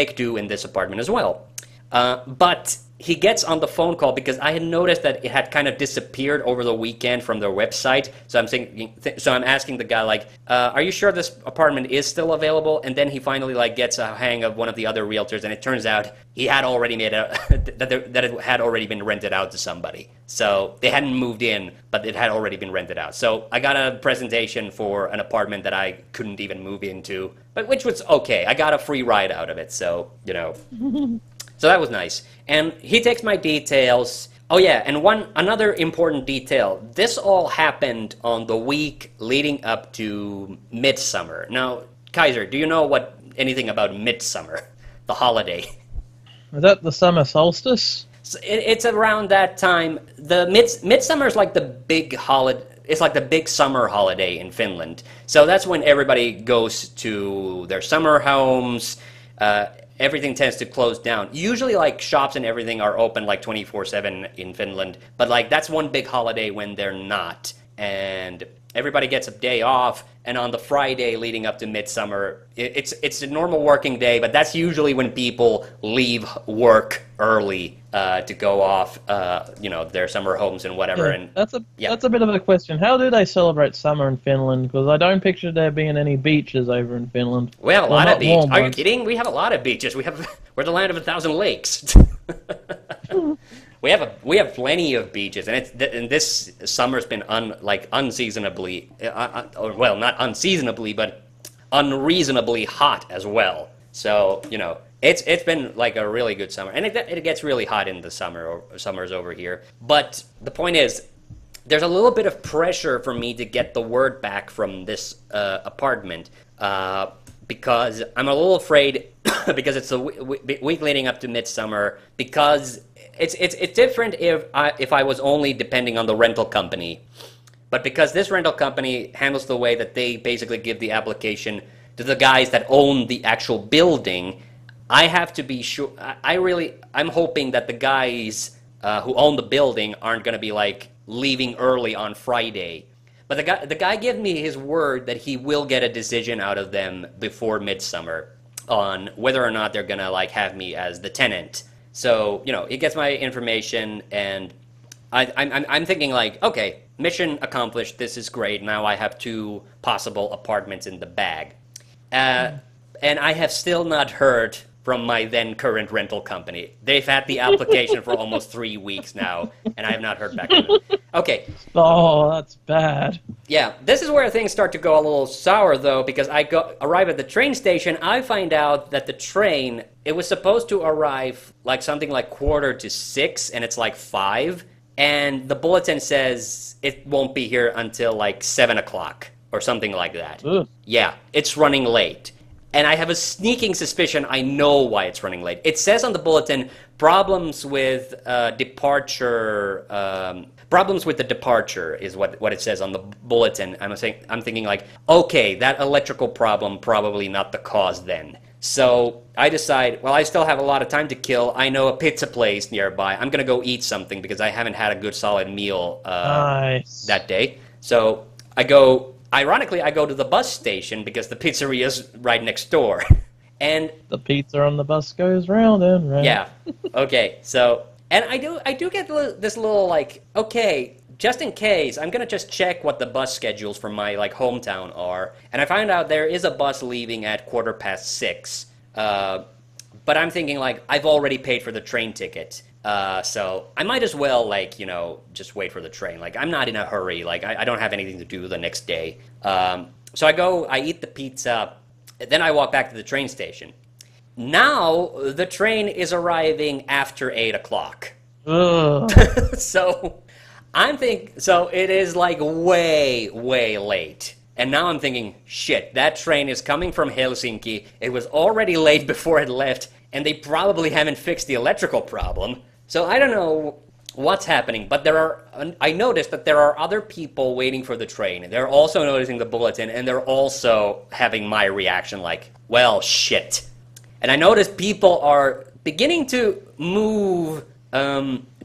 S2: make do in this apartment as well. But he gets on the phone call because I had noticed that it had kind of disappeared over the weekend from their website. So I'm asking the guy like, "Are you sure this apartment is still available?" And then he finally gets a hang of one of the other realtors, and it turns out he had already made that it had already been rented out to somebody. So they hadn't moved in, but it had already been rented out. So I got a presentation for an apartment that I couldn't even move into, but which was okay. I got a free ride out of it, so So that was nice. And he takes my details. Oh yeah, and another important detail. This all happened on the week leading up to Midsummer. Now, Kaiser, do you know anything about Midsummer, the holiday?
S3: Is that the summer solstice?
S2: So it's around that time. The midsummer is like the big holiday. It's like the big summer holiday in Finland. So that's when everybody goes to their summer homes. Everything tends to close down. Usually, like, shops and everything are open like 24/7 in Finland. But like that's one big holiday when they're not, and everybody gets a day off. And on the Friday leading up to midsummer, it's a normal working day, but that's usually when people leave work early to go off, their summer homes and whatever.
S3: Yeah,
S2: And
S3: that's a bit of a question. How do they celebrate summer in Finland? Because I don't picture there being any beaches over in Finland.
S2: we have a lot of
S3: not
S2: beaches.
S3: warm
S2: Are you
S3: ones.
S2: kidding? We have a lot of beaches. We're the land of 1,000 lakes. We have plenty of beaches, and this summer's been unseasonably, not unseasonably, but unreasonably hot as well. So it's been like a really good summer, and it gets really hot in the summers over here. But the point is, there's a little bit of pressure for me to get the word back from this apartment because I'm a little afraid because it's the week leading up to midsummer because. It's different if I was only depending on the rental company, but because this rental company handles the way that they basically give the application to the guys that own the actual building, I have to be sure. I'm hoping that the guys who own the building aren't going to be like leaving early on Friday. But the guy gave me his word that he will get a decision out of them before midsummer on whether or not they're going to like have me as the tenant. So, he gets my information, and I'm thinking like, okay, mission accomplished, this is great, now I have 2 possible apartments in the bag. And I have still not heard from my then current rental company. They've had the application for almost 3 weeks now, and I have not heard back from them. Okay.
S3: Oh, that's bad.
S2: Yeah, this is where things start to go a little sour, though, because arrive at the train station, I find out that the train, it was supposed to arrive like something like 5:45, and it's like 5, and the bulletin says it won't be here until like 7 o'clock, or something like that.
S3: Ugh.
S2: Yeah, it's running late. And I have a sneaking suspicion I know why it's running late. It says on the bulletin, problems with departure... Problems with the departure is what it says on the bulletin. I'm thinking like, okay, that electrical problem probably not the cause then. So I decide, well, I still have a lot of time to kill. I know a pizza place nearby. I'm gonna go eat something because I haven't had a good solid meal
S3: Nice.
S2: that day. So I go. Ironically, I go to the bus station because the pizzeria's right next door, and
S3: The pizza on the bus goes round and round.
S2: yeah, okay, so. And I do get this little like, okay, just in case, I'm gonna just check what the bus schedules for my like hometown are, and I find out there is a bus leaving at 6:15. But I'm thinking like I've already paid for the train ticket, so I might as well like just wait for the train. Like I'm not in a hurry. Like I don't have anything to do the next day. So I eat the pizza, then I walk back to the train station. Now the train is arriving after 8 o'clock.
S3: Ugh.
S2: So it is like way late. And now I'm thinking, shit, that train is coming from Helsinki. It was already late before it left, and they probably haven't fixed the electrical problem. So I don't know what's happening, but I noticed that there are other people waiting for the train. They're also noticing the bulletin, and they're also having my reaction like, well, shit. And I noticed people are beginning to move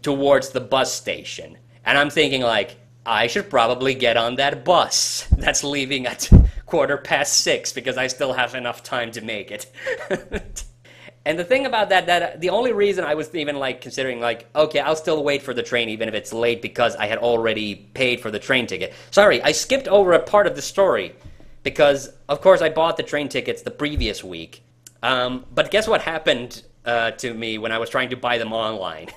S2: towards the bus station. And I'm thinking like, I should probably get on that bus that's leaving at 6:15 because I still have enough time to make it. And the thing about that the only reason I was even like considering like, okay, I'll still wait for the train even if it's late because I had already paid for the train ticket. Sorry, I skipped over a part of the story because, of course, I bought the train tickets the previous week. But guess what happened to me when I was trying to buy them online?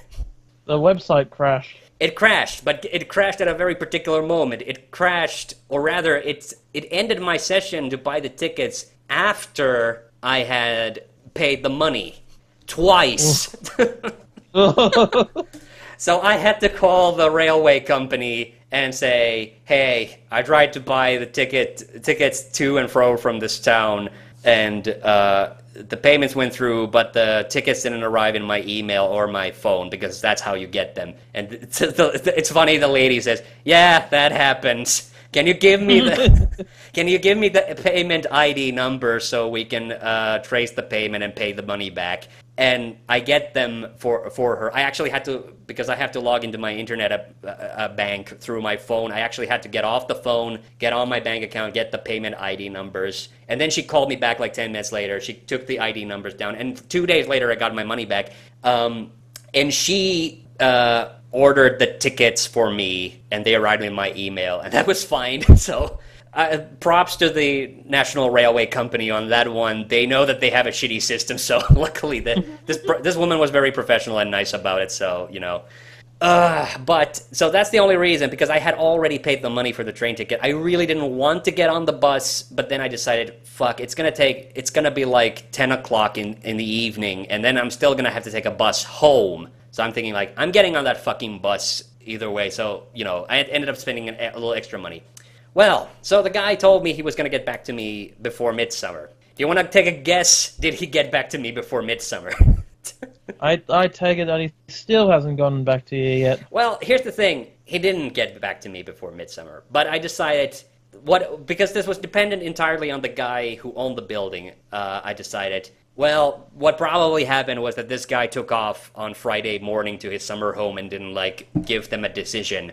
S3: The website crashed.
S2: It crashed, but it crashed at a very particular moment. It crashed, or rather, it ended my session to buy the tickets after I had paid the money. Twice. So I had to call the railway company and say, hey, I tried to buy the tickets to and fro from this town, and the payments went through, but the tickets didn't arrive in my email or my phone because that's how you get them. And it's funny. The lady says, "Yeah, that happens. Can you give me the payment ID number so we can trace the payment and pay the money back?" And I get them for her. I actually had to, because I have to log into my internet bank through my phone. I actually had to get off the phone, get on my bank account, get the payment ID numbers. And then she called me back like 10 minutes later. She took the ID numbers down. And 2 days later, I got my money back. And she ordered the tickets for me, and they arrived in my email. And that was fine. So props to the National Railway Company on that one. They know that they have a shitty system, so luckily this woman was very professional and nice about it, so, you know. But, so that's the only reason, because I had already paid the money for the train ticket. I really didn't want to get on the bus, but then I decided, fuck, it's gonna be like 10 o'clock in the evening, and then I'm still gonna have to take a bus home. So I'm thinking, like, I'm getting on that fucking bus either way, so, you know, I ended up spending a little extra money. Well, so the guy told me he was going to get back to me before midsummer. Do you want to take a guess? Did he get back to me before midsummer?
S3: I take it that he still hasn't gotten back to you yet.
S2: Well, here's the thing. He didn't get back to me before midsummer. But I decided, because this was dependent entirely on the guy who owned the building, I decided, well, what probably happened was that this guy took off on Friday morning to his summer home and didn't, like, give them a decision.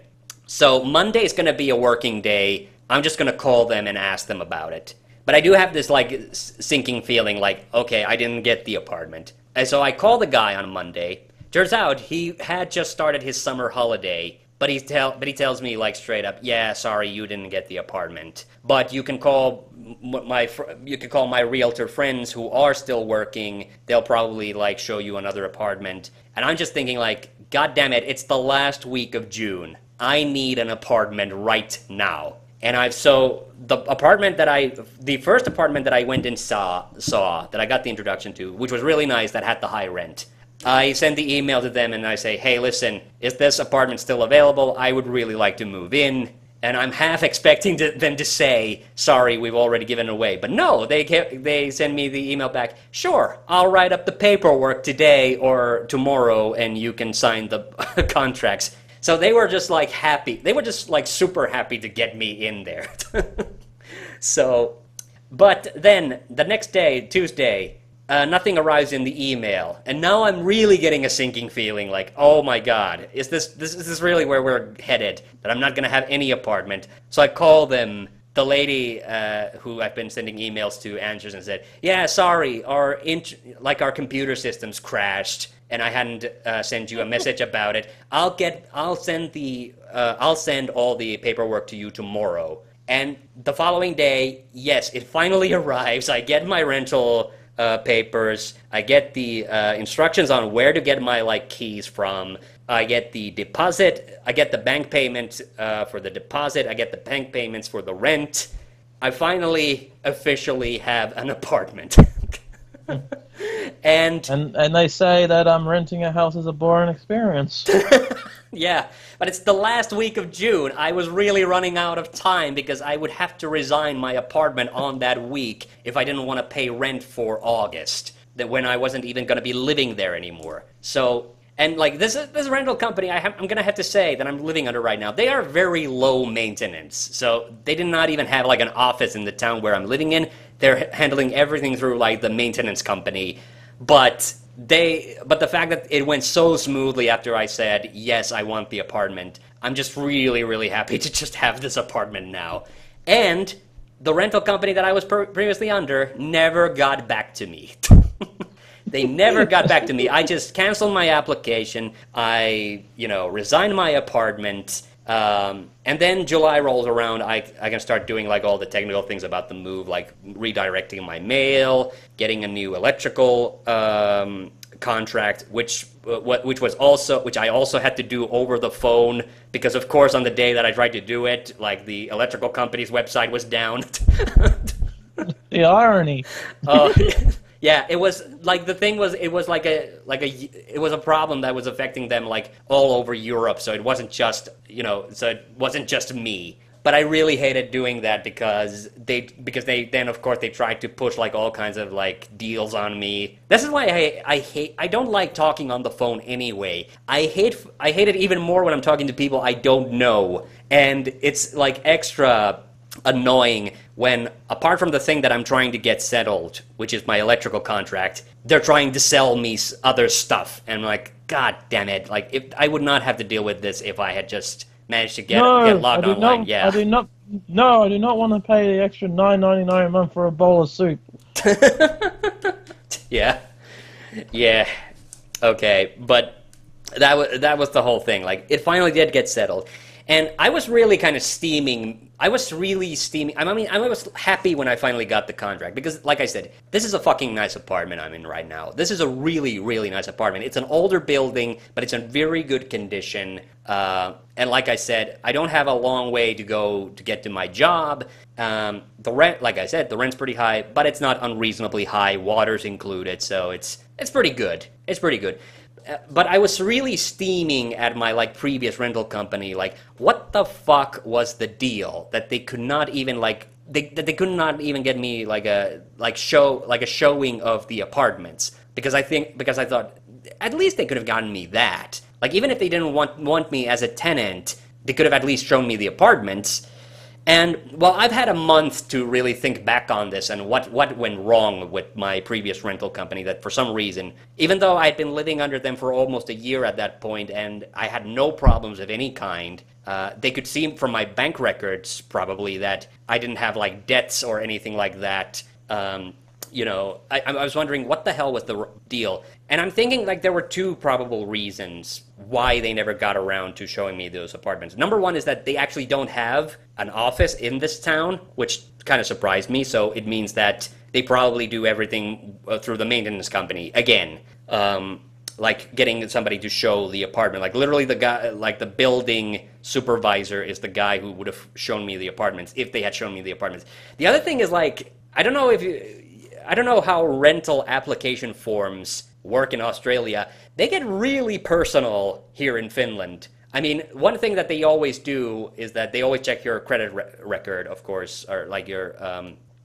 S2: So Monday's going to be a working day. I'm just going to call them and ask them about it. But I do have this, like, sinking feeling like, okay, I didn't get the apartment. And so I call the guy on Monday. Turns out he had just started his summer holiday, but he tells me, like, straight up, yeah, sorry, you didn't get the apartment. But you can call my realtor friends who are still working. They'll probably, like, show you another apartment. And I'm just thinking, like, God damn it, it's the last week of June. I need an apartment right now. And the first apartment that I went and saw, that I got the introduction to, which was really nice, that had the high rent. I send the email to them and I say, hey, listen, is this apartment still available? I would really like to move in. And I'm half expecting them to say, sorry, we've already given it away. But no, they send me the email back, sure, I'll write up the paperwork today or tomorrow and you can sign the contracts. So they were just, like, happy. They were just, like, super happy to get me in there. So, but then the next day, Tuesday, nothing arrives in the email. And now I'm really getting a sinking feeling like, oh my God, is this really where we're headed? That I'm not going to have any apartment. So I call them. The lady who I've been sending emails to answers and said, yeah, sorry, our computer systems crashed. And I hadn't sent you a message about it. I'll send all the paperwork to you tomorrow. And the following day, yes, it finally arrives. I get my rental papers. I get the instructions on where to get my, like, keys from. I get the deposit. I get the bank payment for the deposit. I get the bank payments for the rent. I finally officially have an apartment. And
S3: they say that renting a house is a boring experience.
S2: Yeah, but it's the last week of June. I was really running out of time because I would have to resign my apartment on that week if I didn't want to pay rent for August, that when I wasn't even going to be living there anymore. So, and, like, this rental company, I'm going to have to say that I'm living under right now, they are very low maintenance. So they did not even have, like, an office in the town where I'm living in. They're handling everything through, like, the maintenance company. But the fact that it went so smoothly after I said, yes, I want the apartment, I'm just really, really happy to just have this apartment now. And the rental company that I was previously under never got back to me. They never got back to me. I just canceled my application. I, resigned my apartment. And then July rolls around, I can start doing, like, all the technical things about the move, like redirecting my mail, getting a new electrical contract, which I also had to do over the phone, because of course on the day that I tried to do it, like, the electrical company's website was down.
S3: The irony.
S2: Yeah, it was like, the thing was, it was it was a problem that was affecting them, like, all over Europe. So it wasn't just, so it wasn't just me. But I really hated doing that because they then of course they tried to push like all kinds of like deals on me. This is why I don't like talking on the phone anyway. I hate it even more when I'm talking to people I don't know, and it's like extra annoying when, apart from the thing that I'm trying to get settled, which is my electrical contract, they're trying to sell me other stuff, and I'm like, God damn it! Like, if I would not have to deal with this if I had just managed to get logged online. Yeah,
S3: I do not want to pay the extra $9.99 a month for a bowl of soup.
S2: yeah, okay, but that was the whole thing. Like, it finally did get settled, and I was really kind of steaming. I mean, I was happy when I finally got the contract because, like I said, this is a fucking nice apartment I'm in right now. This is a really, really nice apartment. It's an older building, but it's in very good condition. And like I said, I don't have a long way to go to get to my job. The rent, like I said, the rent's pretty high, but it's not unreasonably high. Water's included, so it's pretty good. It's pretty good. But I was really steaming at my like previous rental company. Like, what the fuck was the deal that they could not even like they could not even get me like a showing of the apartments? Because I thought at least they could have gotten me that. Like, even if they didn't want me as a tenant, they could have at least shown me the apartments. And, well, I've had a month to really think back on this and what went wrong with my previous rental company, that for some reason, even though I'd been living under them for almost a year at that point and I had no problems of any kind, they could see from my bank records probably that I didn't have, like, debts or anything like that. You know, I was wondering what the hell was the deal. And I'm thinking, like, there were two probable reasons why they never got around to showing me those apartments. Number one is that they actually don't have an office in this town, which kind of surprised me. So it means that they probably do everything through the maintenance company. Again, like getting somebody to show the apartment. Like, literally the guy, like the building supervisor is the guy who would have shown me the apartments if they had shown me the apartments. The other thing is, like, I don't know how rental application forms work in Australia. They get really personal here in Finland. I mean, one thing that they always do is that they always check your credit record, of course, or like your,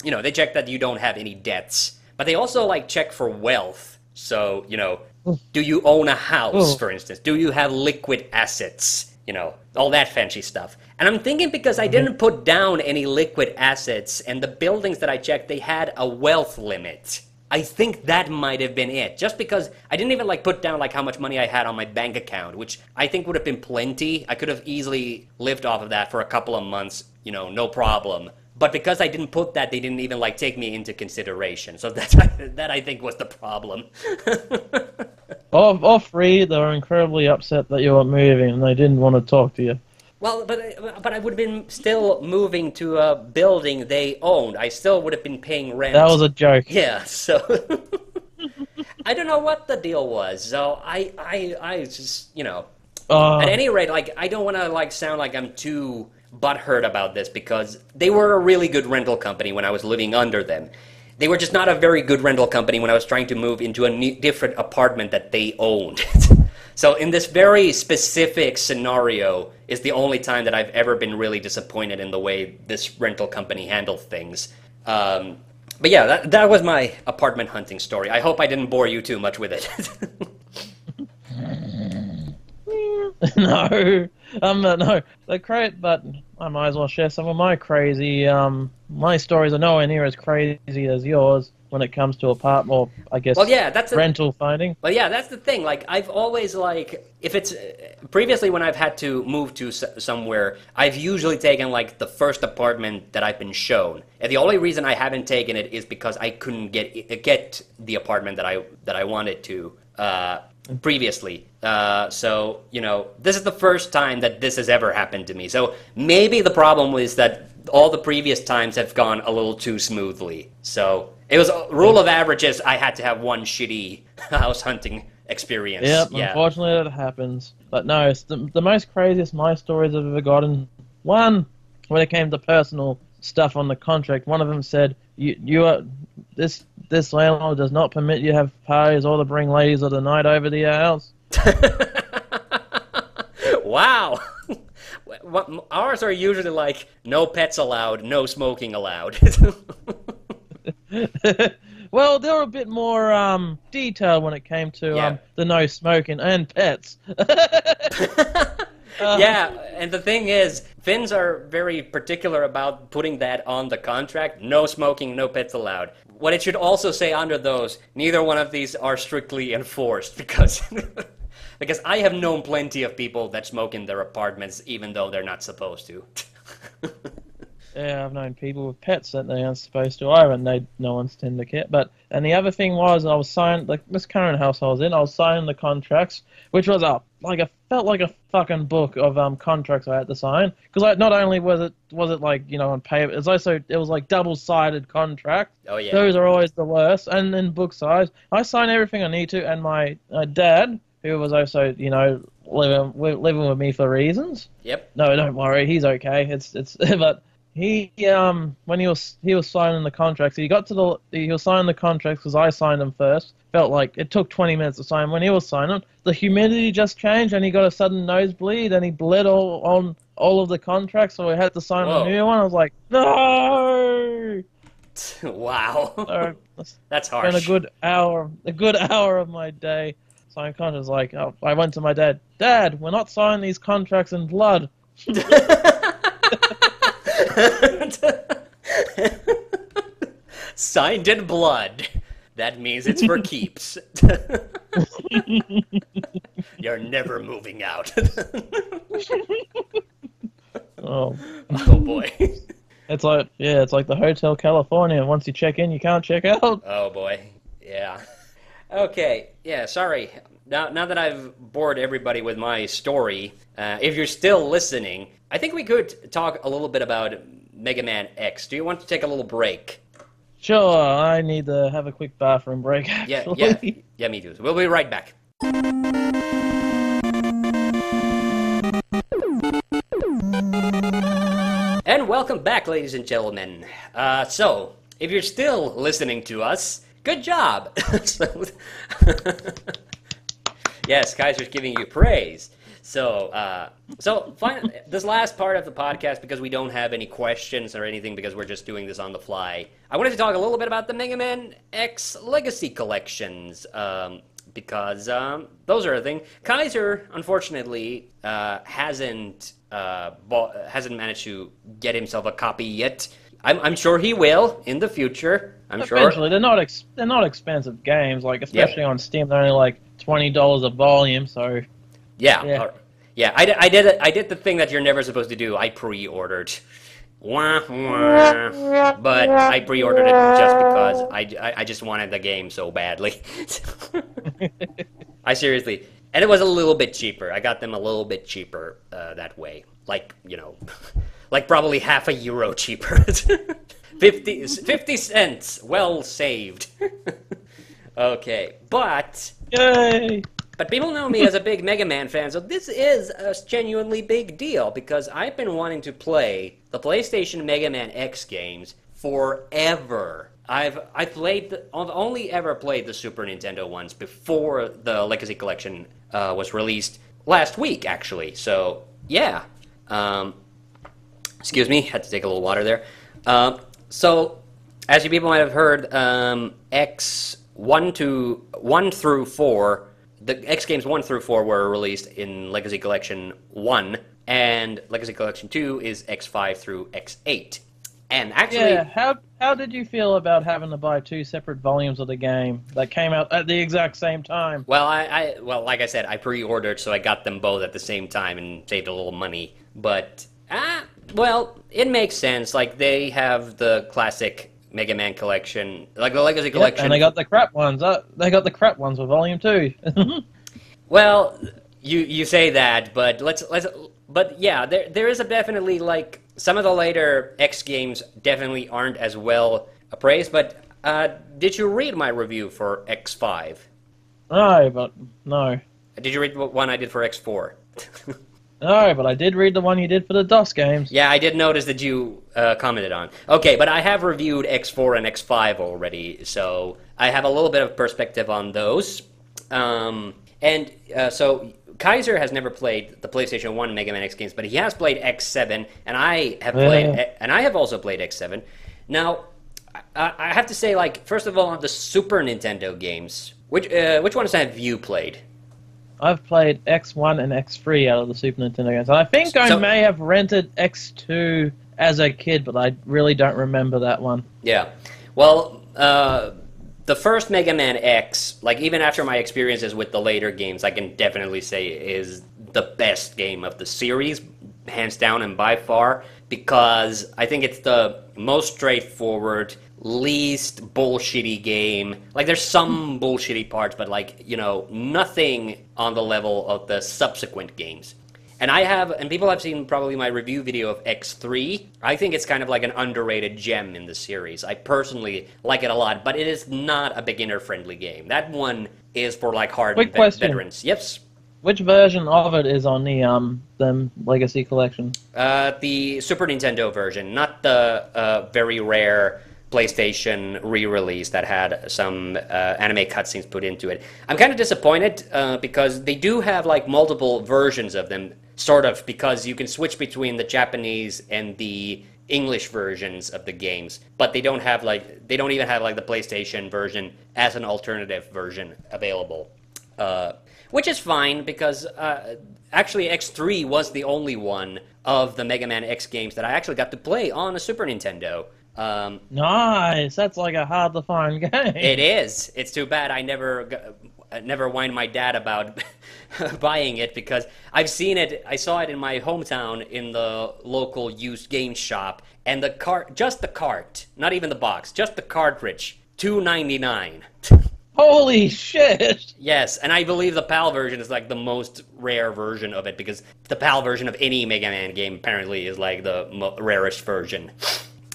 S2: you know, they check that you don't have any debts. But they also, like, check for wealth. So, you know, do you own a house, for instance? Do you have liquid assets? You know, all that fancy stuff. And I'm thinking, because I didn't put down any liquid assets, and the buildings that I checked, they had a wealth limit. I think that might have been it. Just because I didn't even, like, put down, like, how much money I had on my bank account, which I think would have been plenty. I could have easily lived off of that for a couple of months, you know, no problem. But because I didn't put that, they didn't even, like, take me into consideration. So that I think was the problem.
S3: All three, they were incredibly upset that you were moving and they didn't want to talk to you.
S2: Well, but I would have been still moving to a building they owned. I still would have been paying rent.
S3: That was a joke.
S2: Yeah, so I don't know what the deal was. So I just, you know, at any rate, like, I don't want to, like, sound like I'm too butthurt about this, because they were a really good rental company when I was living under them. They were just not a very good rental company when I was trying to move into a different apartment that they owned. So in this very specific scenario is the only time that I've ever been really disappointed in the way this rental company handled things. But yeah, that was my apartment hunting story. I hope I didn't bore you too much with it.
S3: No, no. But I might as well share some of my crazy. My stories are nowhere near as crazy as yours when it comes to apartment, or I guess,
S2: well, yeah, that's
S3: rental finding.
S2: Well, yeah, that's the thing. Like, I've always, like, if it's previously when I've had to move to somewhere, I've usually taken, like, the first apartment that I've been shown. And the only reason I haven't taken it is because I couldn't get the apartment that I wanted to previously. So, you know, this is the first time that this has ever happened to me. So maybe the problem was that all the previous times have gone a little too smoothly. So it was a rule of averages. I had to have one shitty house hunting experience.
S3: Yep,
S2: yeah,
S3: unfortunately that happens. But no, it's the most craziest my stories I've ever gotten. One, when it came to personal stuff on the contract, one of them said, "You are this landlord does not permit you to have parties or to bring ladies of the night over to your house."
S2: Wow. Ours are usually like, no pets allowed, no smoking allowed.
S3: Well, they were a bit more detailed when it came to the no smoking and pets.
S2: Yeah, and the thing is, Finns are very particular about putting that on the contract. No smoking, no pets allowed. What it should also say under those, neither one of these are strictly enforced, because because I have known plenty of people that smoke in their apartments even though they're not supposed to.
S3: Yeah, I've known people with pets that they aren't supposed to either, and no one's tend to care. And the other thing was, I was signing, like this current house I was in, I was signing the contracts, which was felt like a fucking book of contracts I had to sign, because not only was it like, you know, on paper, it was like double-sided contract.
S2: Oh yeah.
S3: Those are always the worst, and in book size, I sign everything I need to, and my dad, who was also, you know, living with me for reasons.
S2: Yep.
S3: No, don't worry, he's okay. It's but. He when he was signing the contracts, he was signing the contracts because I signed them first. Felt like it took 20 minutes to sign. When he was signing, the humidity just changed and he got a sudden nosebleed and he bled all of the contracts, so I had to sign a new one. I was like, no.
S2: Wow.
S3: So,
S2: that's harsh.
S3: Spent a good hour of my day signing contracts. Like, I went to my dad. Dad, we're not signing these contracts in blood.
S2: Signed in blood. That means it's for keeps. You're never moving out.
S3: Oh
S2: boy.
S3: It's like the Hotel California. Once you check in, you can't check out.
S2: Oh boy. Yeah. Okay. Yeah, sorry. Now that I've bored everybody with my story, if you're still listening, I think we could talk a little bit about Mega Man X. Do you want to take a little break?
S3: Sure, I need to have a quick bathroom break, actually.
S2: Yeah, me too. So we'll be right back. And welcome back, ladies and gentlemen. So, if you're still listening to us, good job! Yes, Kaiser's giving you praise. So this last part of the podcast, because we don't have any questions or anything, because we're just doing this on the fly, I wanted to talk a little bit about the Mega Man X Legacy collections, because those are a thing. Kaiser, unfortunately, hasn't managed to get himself a copy yet. I'm sure he will in the future.
S3: Eventually, they're not expensive games, like especially on Steam. They're only like $20 a volume, so.
S2: Yeah. I did the thing that you're never supposed to do. I pre-ordered, but I pre-ordered it just because I just wanted the game so badly. I seriously, and it was a little bit cheaper. I got them a little bit cheaper that way, like, you know, like probably half a euro cheaper. 50 cents, well saved. Okay, but.
S3: Yay!
S2: But people know me as a big Mega Man fan, so this is a genuinely big deal, because I've been wanting to play the PlayStation Mega Man X games forever. I've only ever played the Super Nintendo ones before the Legacy Collection was released last week, actually. So, yeah. Excuse me, had to take a little water there. So, as you people might have heard, X 1 through 4... The X Games 1 through 4 were released in Legacy Collection 1, and Legacy Collection 2 is X5 through X8. And actually...
S3: Yeah, how did you feel about having to buy 2 separate volumes of the game that came out at the exact same time?
S2: Well, well, like I said, I pre-ordered, so I got them both at the same time and saved a little money. But, well, it makes sense. Like, they have the classic Mega Man collection, like the Legacy collection,
S3: and they got the crap ones. They got the crap ones with Volume 2.
S2: Well, you say that, but but yeah, there is definitely, like, some of the later X games definitely aren't as well appraised. But did you read my review for X5?
S3: No.
S2: Did you read what one I did for X4?
S3: No, but I did read the one you did for the DOS games.
S2: Yeah, I did notice that you commented on. Okay, but I have reviewed X4 and X5 already, so I have a little bit of perspective on those. And And so Kaiser has never played the PlayStation 1 Mega Man X games, but he has played X7, and I have also played X7. Now, I have to say, like, first of all, on the Super Nintendo games, which ones have you played?
S3: I've played X1 and X3 out of the Super Nintendo games. And I think I may have rented X2 as a kid, but I really don't remember that one.
S2: Yeah. Well, the first Mega Man X, like, even after my experiences with the later games, I can definitely say is the best game of the series, hands down and by far, because I think it's the most straightforward, least bullshitty game. Like, there's some bullshitty parts, but, like, you know, nothing on the level of the subsequent games. And people have seen probably my review video of X3. I think it's kind of like an underrated gem in the series. I personally like it a lot, but it is not a beginner-friendly game. That one is for, like, hardened veterans. Yes.
S3: Which version of it is on the Legacy Collection?
S2: The Super Nintendo version, not the very rare PlayStation re-release that had some anime cutscenes put into it. I'm kind of disappointed because they do have like multiple versions of them, sort of, because you can switch between the Japanese and the English versions of the games, but they don't even have like the PlayStation version as an alternative version available. Which is fine, because actually X3 was the only one of the Mega Man X games that I actually got to play on a Super Nintendo.
S3: Nice! That's like a hard-to-find game.
S2: It is. It's too bad I never whined my dad about buying it, because I've seen it. I saw it in my hometown in the local used game shop, and just the cart, not even the box, just the cartridge, $2.99.
S3: Holy shit!
S2: Yes, and I believe the PAL version is like the most rare version of it, because the PAL version of any Mega Man game apparently is like the rarest version.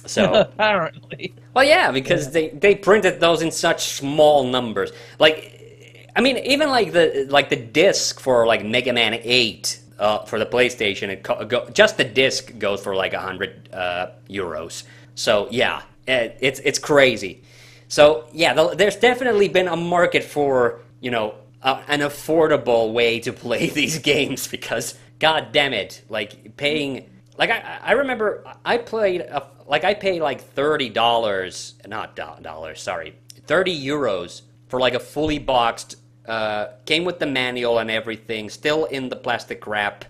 S2: So
S3: apparently.
S2: Well, yeah, because they printed those in such small numbers. Like, I mean, even like the disc for like Mega Man 8 for the PlayStation, just the disc goes for like 100 euros. So yeah, it's crazy. So yeah, there's definitely been a market for, you know, an affordable way to play these games, because god damn it, like paying, like I remember I paid like $30, not dollars, sorry, 30 euros for like a fully boxed, came with the manual and everything, still in the plastic wrap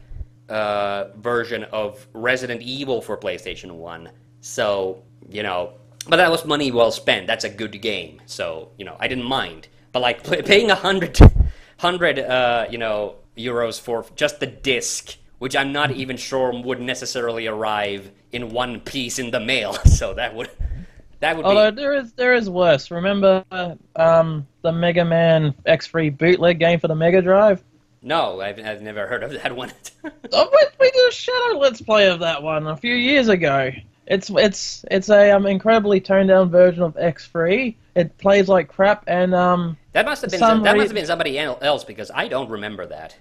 S2: version of Resident Evil for PlayStation 1. So, you know, but that was money well spent. That's a good game. So, you know, I didn't mind. But like paying 100 you know, euros for just the disc, which I'm not even sure would necessarily arrive in one piece in the mail. So that would
S3: Although there is worse. Remember the Mega Man X3 bootleg game for the Mega Drive?
S2: No, I've never heard of that one.
S3: We did a shadow let's play of that one a few years ago. It's a incredibly toned down version of X3. It plays like crap, and
S2: that must have been somebody else, because I don't remember that.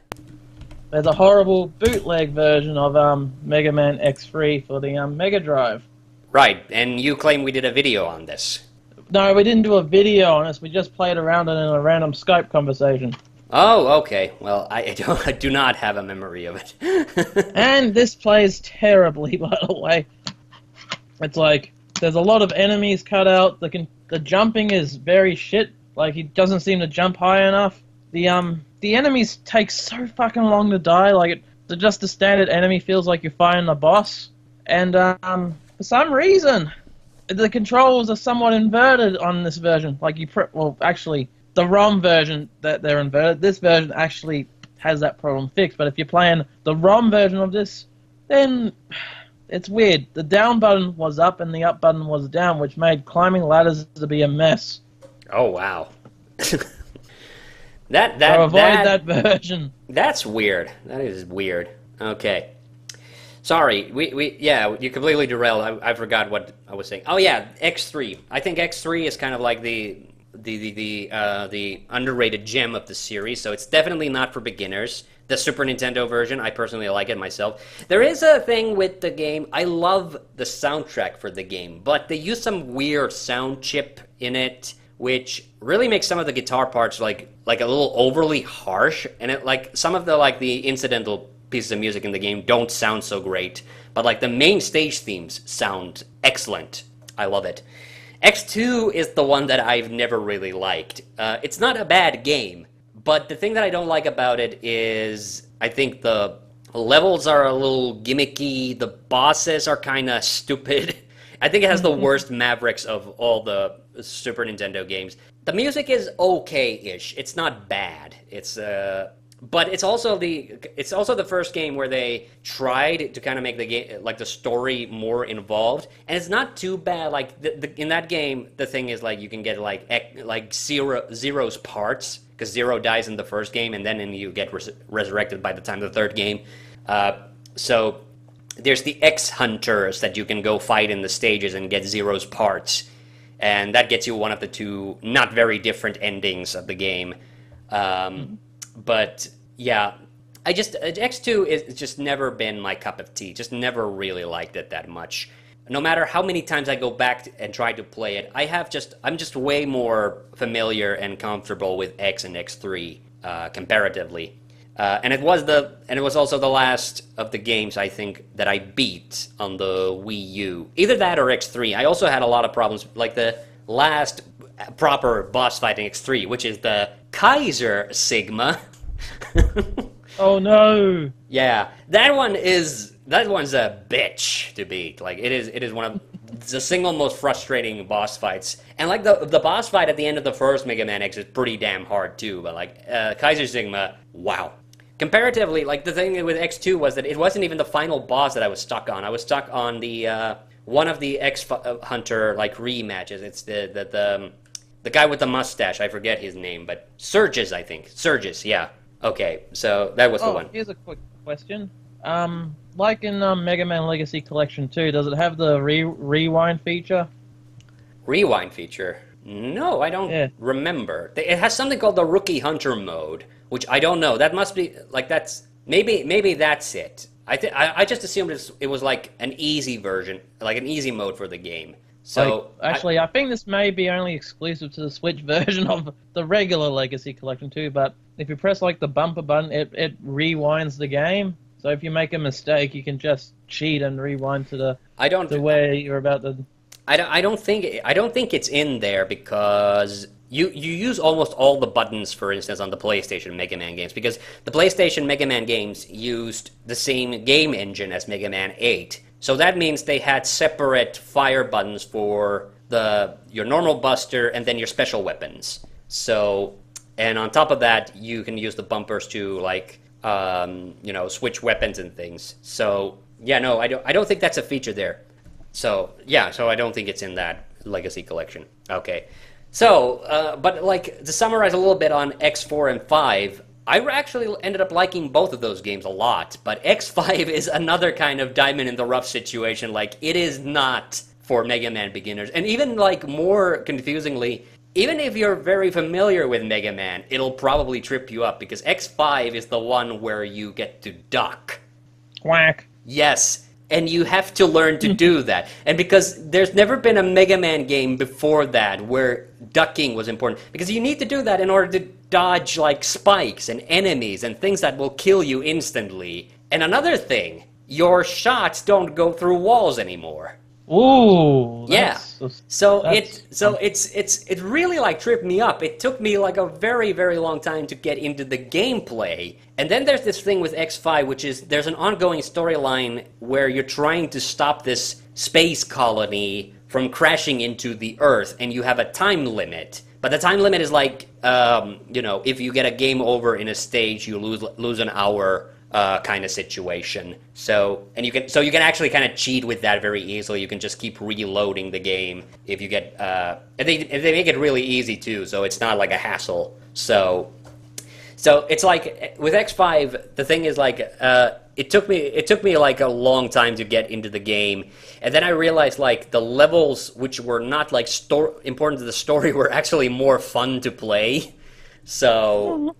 S3: There's a horrible bootleg version of Mega Man X3 for the Mega Drive.
S2: Right, and you claim we did a video on this.
S3: No, we didn't do a video on this. We just played around it in a random Skype conversation.
S2: Oh, okay. Well, I do not have a memory of it.
S3: And this plays terribly, by the way. It's like, there's a lot of enemies cut out. The jumping is very shit. Like, he doesn't seem to jump high enough. The enemies take so fucking long to die. Like, just the standard enemy feels like you're fighting a boss. And, for some reason, the controls are somewhat inverted on this version. Like, actually, the ROM version, that they're inverted. This version actually has that problem fixed. But if you're playing the ROM version of this, then it's weird. The down button was up and the up button was down, which made climbing ladders to be a mess.
S2: Oh, wow.
S3: So avoid that version.
S2: That's weird. That is weird. Okay. Sorry, you completely derailed. I forgot what I was saying. Oh yeah, X3. I think X3 is kind of like the underrated gem of the series. So it's definitely not for beginners. The Super Nintendo version, I personally like it myself. There is a thing with the game. I love the soundtrack for the game, but they use some weird sound chip in it, which really makes some of the guitar parts like a little overly harsh, and it like some of the incidental pieces of music in the game don't sound so great, but like the main stage themes sound excellent. I love it. X2 is the one that I've never really liked. It's not a bad game, but the thing that I don't like about it is I think the levels are a little gimmicky, the bosses are kind of stupid. I think it has the worst Mavericks of all the Super Nintendo games. The music is okay-ish. It's not bad. But it's also the first game where they tried to kind of make the game like the story more involved, and it's not too bad. Like in that game, the thing is like you can get like Zero's parts because Zero dies in the first game, and then you get resurrected by the time of the third game. So there's the X Hunters that you can go fight in the stages and get Zero's parts, and that gets you one of the two not very different endings of the game. But yeah, X2 is just never been my cup of tea. Just never really liked it that much. No matter how many times I go back and try to play it, I'm just way more familiar and comfortable with X and X3 comparatively. And it was also the last of the games I think that I beat on the Wii U. Either that or X3. I also had a lot of problems, like the last proper boss fight in X3, which is the Kaiser Sigma.
S3: Oh no!
S2: Yeah, that one's a bitch to beat. Like it is one of the single most frustrating boss fights. And like the boss fight at the end of the first Mega Man X is pretty damn hard too. But like Kaiser Sigma, wow. Comparatively, like the thing with X2 was that it wasn't even the final boss that I was stuck on. I was stuck on the one of the X Hunter like rematches. It's the guy with the mustache. I forget his name, but Surges, I think. Surges, yeah. Okay, so that was the one.
S3: Here's a quick question. Like in Mega Man Legacy Collection 2, does it have the rewind feature?
S2: Rewind feature? No, I don't remember. It has something called the Rookie Hunter mode, which I don't know. That must be like maybe that's it. I just assumed it was like an easy version, like an easy mode for the game. So
S3: actually, I think this may be only exclusive to the Switch version of the regular Legacy Collection 2, but if you press like the bumper button, it rewinds the game. So if you make a mistake, you can just cheat and rewind to the way you're about to.
S2: I don't think it's in there because you use almost all the buttons, for instance, on the PlayStation Mega Man games, because the PlayStation Mega Man games used the same game engine as Mega Man 8. So that means they had separate fire buttons for your normal buster and then your special weapons. So, and on top of that, you can use the bumpers to like switch weapons and things. So yeah, no, I don't think that's a feature there. So yeah, so I don't think it's in that Legacy Collection. Okay, so but like to summarize a little bit on X4 and 5. I actually ended up liking both of those games a lot, but X5 is another kind of diamond in the rough situation. Like, it is not for Mega Man beginners. And even, like, more confusingly, even if you're very familiar with Mega Man, it'll probably trip you up, because X5 is the one where you get to duck.
S3: Quack.
S2: Yes, and you have to learn to do that. And because there's never been a Mega Man game before that where ducking was important, because you need to do that in order to dodge like spikes and enemies and things that will kill you instantly. And another thing, your shots don't go through walls anymore.
S3: Ooh.
S2: Yeah. It really like tripped me up. It took me like a very, very long time to get into the gameplay. And then there's this thing with X5, which is there's an ongoing storyline where you're trying to stop this space colony from crashing into the Earth, and you have a time limit. But the time limit is like, if you get a game over in a stage, you lose an hour kind of situation. So you can actually kind of cheat with that very easily. You can just keep reloading the game if you get. And they make it really easy too, so it's not like a hassle. So it's like with X5, the thing is like it took me like a long time to get into the game, and then I realized like the levels which were not like important to the story were actually more fun to play. So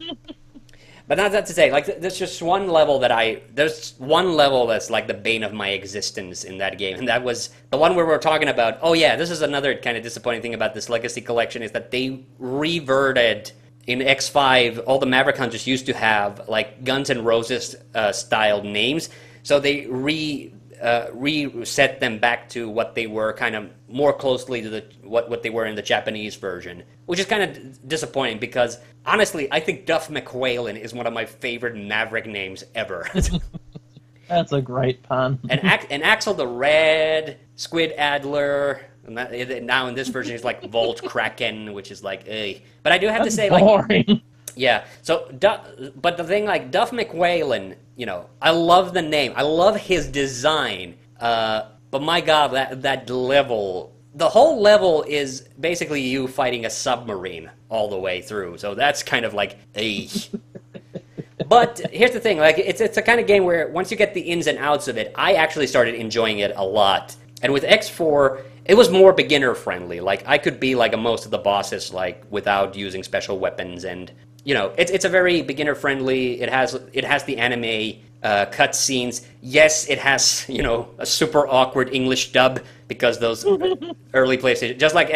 S2: But not that to say, like, there's just one level there's one level that's like the bane of my existence in that game, and that was the one where we're talking about, oh yeah, this is another kind of disappointing thing about this Legacy Collection, is that they reverted, in X5, all the Maverick Hunters used to have, like, Guns N' Roses styled names, so they reset them back to what they were, kind of more closely to what they were in the Japanese version, which is kind of disappointing because honestly, I think Duff McWhalen is one of my favorite Maverick names ever.
S3: That's a great pun.
S2: and Axel the Red, Squid Adler, and now in this version he's like Volt Kraken, which is like, eh. But I do have to say,
S3: boring.
S2: like, yeah. So, but the thing, like, Duff McWhalen, you know, I love the name, I love his design, but my God, that level, the whole level is basically you fighting a submarine all the way through. So that's kind of like, eh. But here's the thing, like, it's a kind of game where once you get the ins and outs of it, I actually started enjoying it a lot. And with X4, it was more beginner friendly. Like, I could be like most of the bosses, like, without using special weapons, and you know, it's a very beginner friendly. It has the anime cutscenes. Yes, it has, you know, a super awkward English dub because those early PlayStation, just like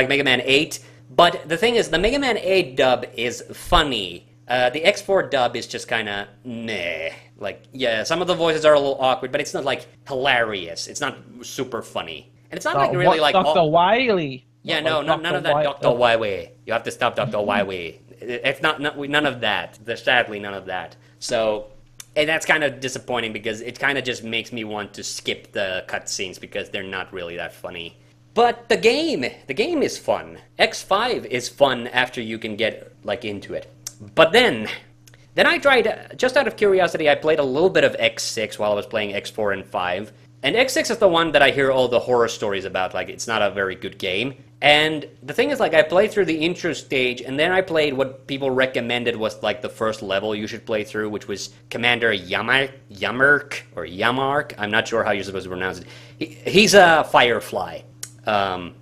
S2: Mega Man 8. But the thing is, the Mega Man 8 dub is funny. The X4 dub is just kind of meh. Like, yeah, some of the voices are a little awkward, but it's not like hilarious. It's not super funny, and it's not like really like
S3: Dr. Wily.
S2: Yeah, no, none of that Dr. Wily. You have to stop Dr. Wily. It's not none of that. There's sadly none of that. So, and that's kind of disappointing because it kind of just makes me want to skip the cutscenes because they're not really that funny. But the game is fun. X5 is fun after you can get like into it. But then I tried, just out of curiosity, I played a little bit of X6 while I was playing X4 and 5. And X6 is the one that I hear all the horror stories about, like it's not a very good game. And the thing is, like, I played through the intro stage, and then I played what people recommended was, like, the first level you should play through, which was Commander Yamark. I'm not sure how you're supposed to pronounce it. He's a Firefly. And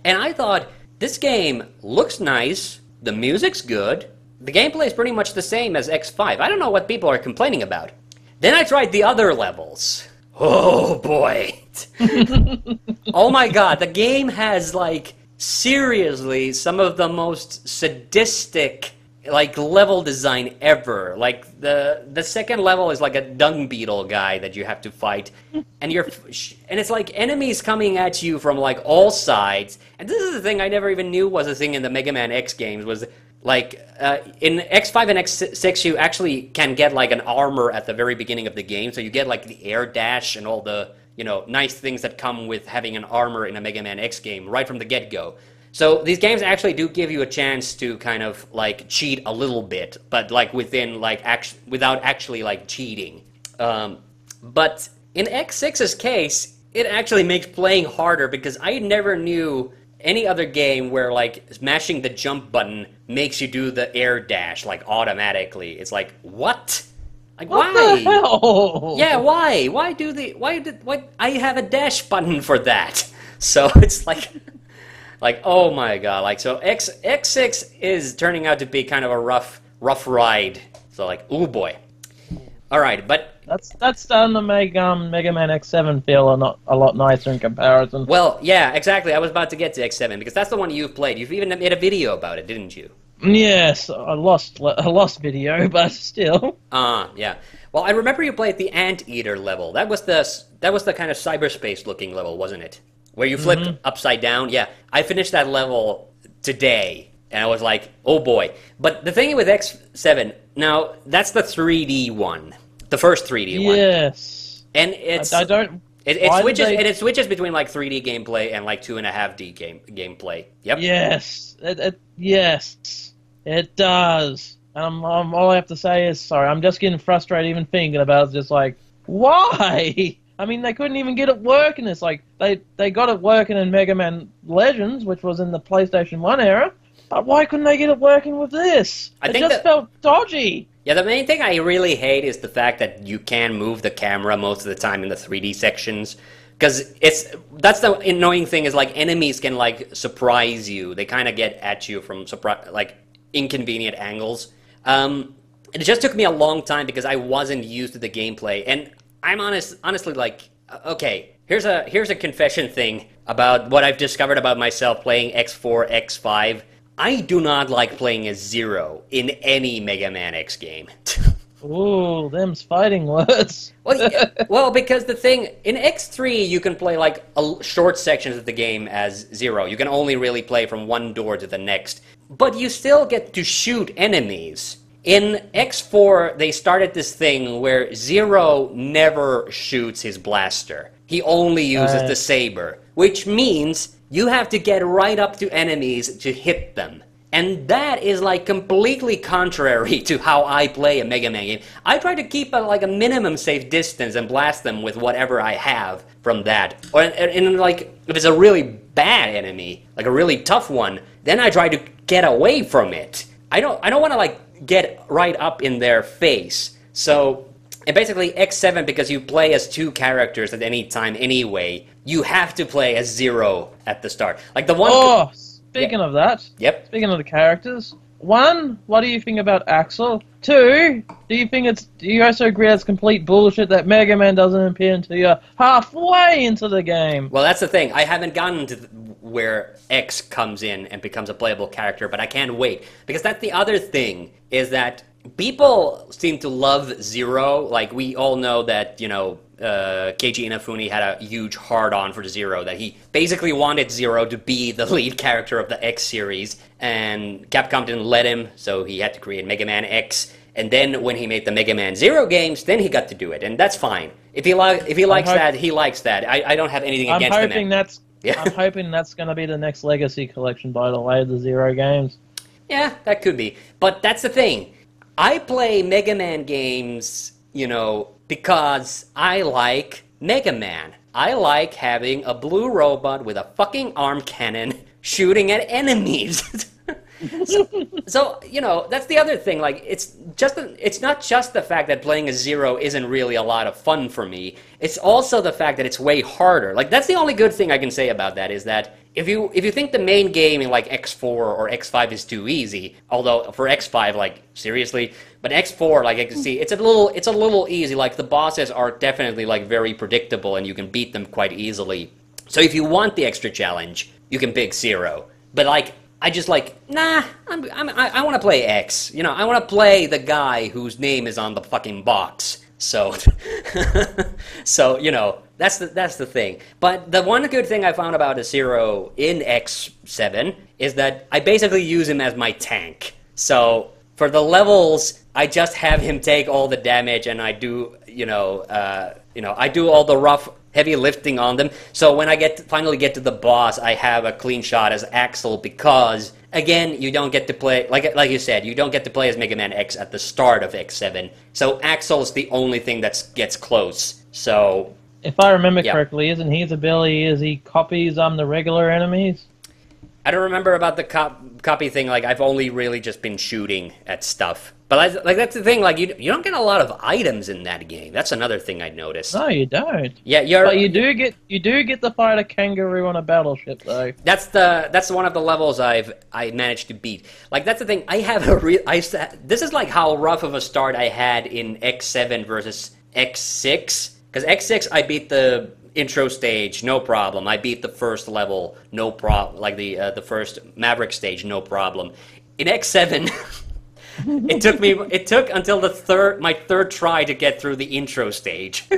S2: I thought, this game looks nice, the music's good, the gameplay is pretty much the same as X5. I don't know what people are complaining about. Then I tried the other levels. Oh boy. Oh my God, the game has, like, seriously some of the most sadistic, like, level design ever. Like, the second level is like a dung beetle guy that you have to fight, and it's like enemies coming at you from, like, all sides. And this is the thing I never even knew was a thing in the Mega Man X games, was like, in X5 and X6 you actually can get, like, an armor at the very beginning of the game, so you get, like, the air dash and all the, you know, nice things that come with having an armor in a Mega Man X game right from the get-go. So these games actually do give you a chance to kind of, like, cheat a little bit, but, like, within, like, without actually, like, cheating. But in X6's case, it actually makes playing harder because I never knew any other game where, like, smashing the jump button makes you do the air dash, like, automatically. It's like, what? Like,
S3: what
S2: why?
S3: the hell?
S2: Yeah, why? Why I have a dash button for that. So it's like, oh my God. Like, so X6 is turning out to be kind of a rough ride. So, like, ooh boy. Alright, but
S3: That's starting to make Mega Man X7 feel a lot nicer in comparison.
S2: well, yeah, exactly. I was about to get to X7 because that's the one you've played. You've even made a video about it, didn't you?
S3: Yes, I lost video, but still.
S2: Yeah. Well, I remember you played the Anteater level. That was the kind of cyberspace looking level, wasn't it? Where you flipped upside down. Yeah, I finished that level today, and I was like, oh boy. But the thing with X7, now that's the 3D one, the first 3D one.
S3: Yes.
S2: And it's
S3: I don't.
S2: It switches between, like, 3D gameplay and, like, 2.5D gameplay. Yep.
S3: Yes. Yes. It does. And all I have to say is, sorry, I'm just getting frustrated even thinking about it. It's just like, why? I mean, they couldn't even get it working. It's like, they got it working in Mega Man Legends, which was in the PlayStation 1 era, but why couldn't they get it working with this? It just felt dodgy.
S2: Yeah, the main thing I really hate is the fact that you can move the camera most of the time in the 3D sections. Because that's the annoying thing, is, like, enemies can, like, surprise you. They kind of get at you from, like, inconvenient angles. it just took me a long time because I wasn't used to the gameplay. And I'm honestly like, okay, here's a confession thing about what I've discovered about myself playing X4, X5. I do not like playing as Zero in any Mega Man X game.
S3: Ooh, them's fighting words.
S2: Well, because the thing, in X3, you can play, like, short sections of the game as Zero. You can only really play from one door to the next. But you still get to shoot enemies. In X4, they started this thing where Zero never shoots his blaster. He only uses the saber, which means you have to get right up to enemies to hit them. And that is like completely contrary to how I play a Mega Man game. I try to keep a minimum safe distance and blast them with whatever I have from that. Or and like if it's a really bad enemy, like a really tough one, then I try to get away from it. I don't want to like get right up in their face. So and basically X7, because you play as two characters at any time anyway, you have to play as Zero at the start. Like the one.
S3: Speaking of that,
S2: Speaking
S3: of the characters, 1, what do you think about Axel? 2, do you also agree it's complete bullshit that Mega Man doesn't appear until you're halfway into the game?
S2: Well, that's the thing. I haven't gotten to where X comes in and becomes a playable character, but I can't wait. Because that's the other thing, is that people seem to love Zero. Like, we all know that, you know, Keiji Inafune had a huge hard-on for Zero, that he basically wanted Zero to be the lead character of the X series, and Capcom didn't let him, so he had to create Mega Man X, and then when he made the Mega Man Zero games, then he got to do it, and that's fine. If he likes that, he likes that. I don't have anything against him.
S3: I'm hoping that's going to be the next Legacy collection, by the way, the Zero games.
S2: Yeah, that could be. But that's the thing. I play Mega Man games, you know, because I like Mega Man. I like having a blue robot with a fucking arm cannon shooting at enemies. So, you know, that's the other thing. Like, it's not just the fact that playing a Zero isn't really a lot of fun for me. It's also the fact that it's way harder. Like, that's the only good thing I can say about that, is that if you think the main game in like X4 or X5 is too easy, although for X5, like, seriously, but X4, like, I can see it's a little easy. Like, the bosses are definitely like very predictable and you can beat them quite easily. So if you want the extra challenge, you can pick Zero. But like, I just like, nah, I want to play X. You know, I want to play the guy whose name is on the fucking box. So, so you know, that's the thing. But the one good thing I found about a Zero in X7 is that I basically use him as my tank. So for the levels, I just have him take all the damage, and I do, I do all the rough, heavy lifting on them. So when I finally get to the boss, I have a clean shot as Axel, because again, you don't get to play, like you said, you don't get to play as Mega Man X at the start of X7. So Axel's the only thing that gets close. So
S3: if I remember correctly, isn't his ability he copies the regular enemies?
S2: I don't remember about the copy thing. Like, I've only really just been shooting at stuff. But that's the thing. Like, you don't get a lot of items in that game. That's another thing I noticed.
S3: No, you don't.
S2: Yeah,
S3: but you do get to fight a kangaroo on a battleship, though.
S2: That's one of the levels I managed to beat. Like, that's the thing. I have this is like how rough of a start I had in X7 versus X6. Because X6, I beat the intro stage, no problem. I beat the first level, no problem. Like the first Maverick stage, no problem. In X7, it took until my third try to get through the intro stage.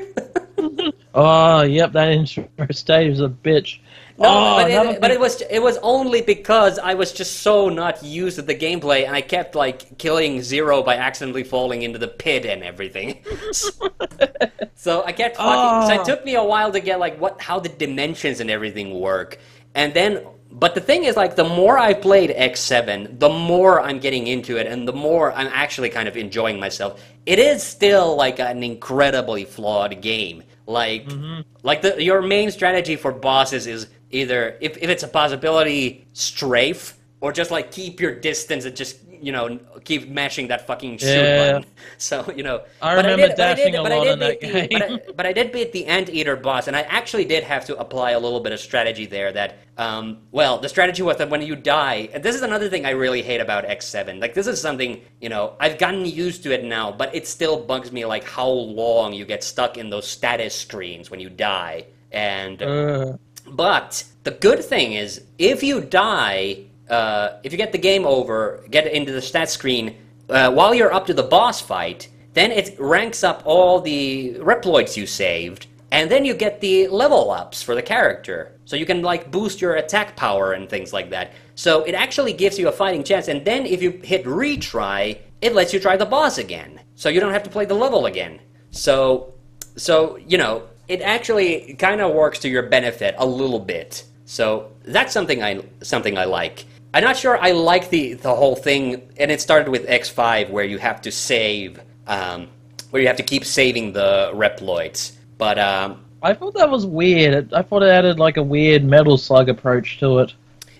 S3: Oh, yep, that intro stage is a bitch.
S2: No, but it was only because I was just so not used to the gameplay, and I kept like killing Zero by accidentally falling into the pit and everything. So I kept fucking. So it took me a while to get like how the dimensions and everything work, and then. But the thing is, like, the more I played X7, the more I'm getting into it, and the more I'm actually kind of enjoying myself. It is still like an incredibly flawed game. Like, your main strategy for bosses is either, if it's a possibility, strafe, or just like keep your distance and just keep mashing that fucking shoot
S3: Yeah.
S2: button. So,
S3: I remember dashing a lot in that game.
S2: But I did beat the Anteater boss, and I actually did have to apply a little bit of strategy there. That, the strategy was that when you die, and this is another thing I really hate about X7. Like, this is something, I've gotten used to it now, but it still bugs me, like, how long you get stuck in those status screens when you die. And, but the good thing is, if you die, if you get the game over, get into the stat screen, while you're up to the boss fight, then it ranks up all the Reploids you saved, and then you get the level ups for the character. So you can, like, boost your attack power and things like that. So it actually gives you a fighting chance, and then if you hit retry, it lets you try the boss again. So you don't have to play the level again. So it actually kind of works to your benefit a little bit. So that's something I like. I'm not sure I like the whole thing, and it started with X5 where you have to save, where you have to keep saving the Reploids. But
S3: I thought that was weird. I thought it added like a weird Metal Slug approach to it.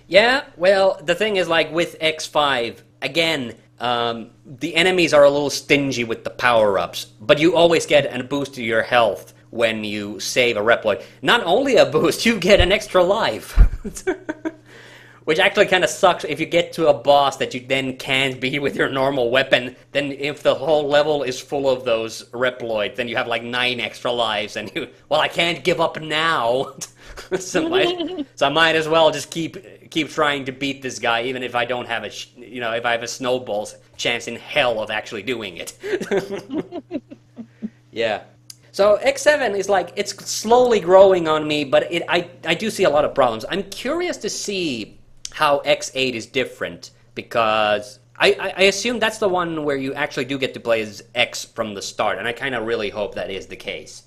S2: Yeah, well, the thing is, like, with X5, again, the enemies are a little stingy with the power-ups, but you always get a boost to your health when you save a Reploid. Not only a boost, you get an extra life. Which actually kind of sucks if you get to a boss that you then can't beat with your normal weapon. Then if the whole level is full of those Reploids, then you have like 9 extra lives, and I can't give up now. so I might as well just keep trying to beat this guy, even if I don't have if I have a snowball's chance in hell of actually doing it. Yeah. So X7 is like, it's slowly growing on me, but I do see a lot of problems. I'm curious to see how X8 is different, because I assume that's the one where you actually do get to play as X from the start, and I kind of really hope that is the case.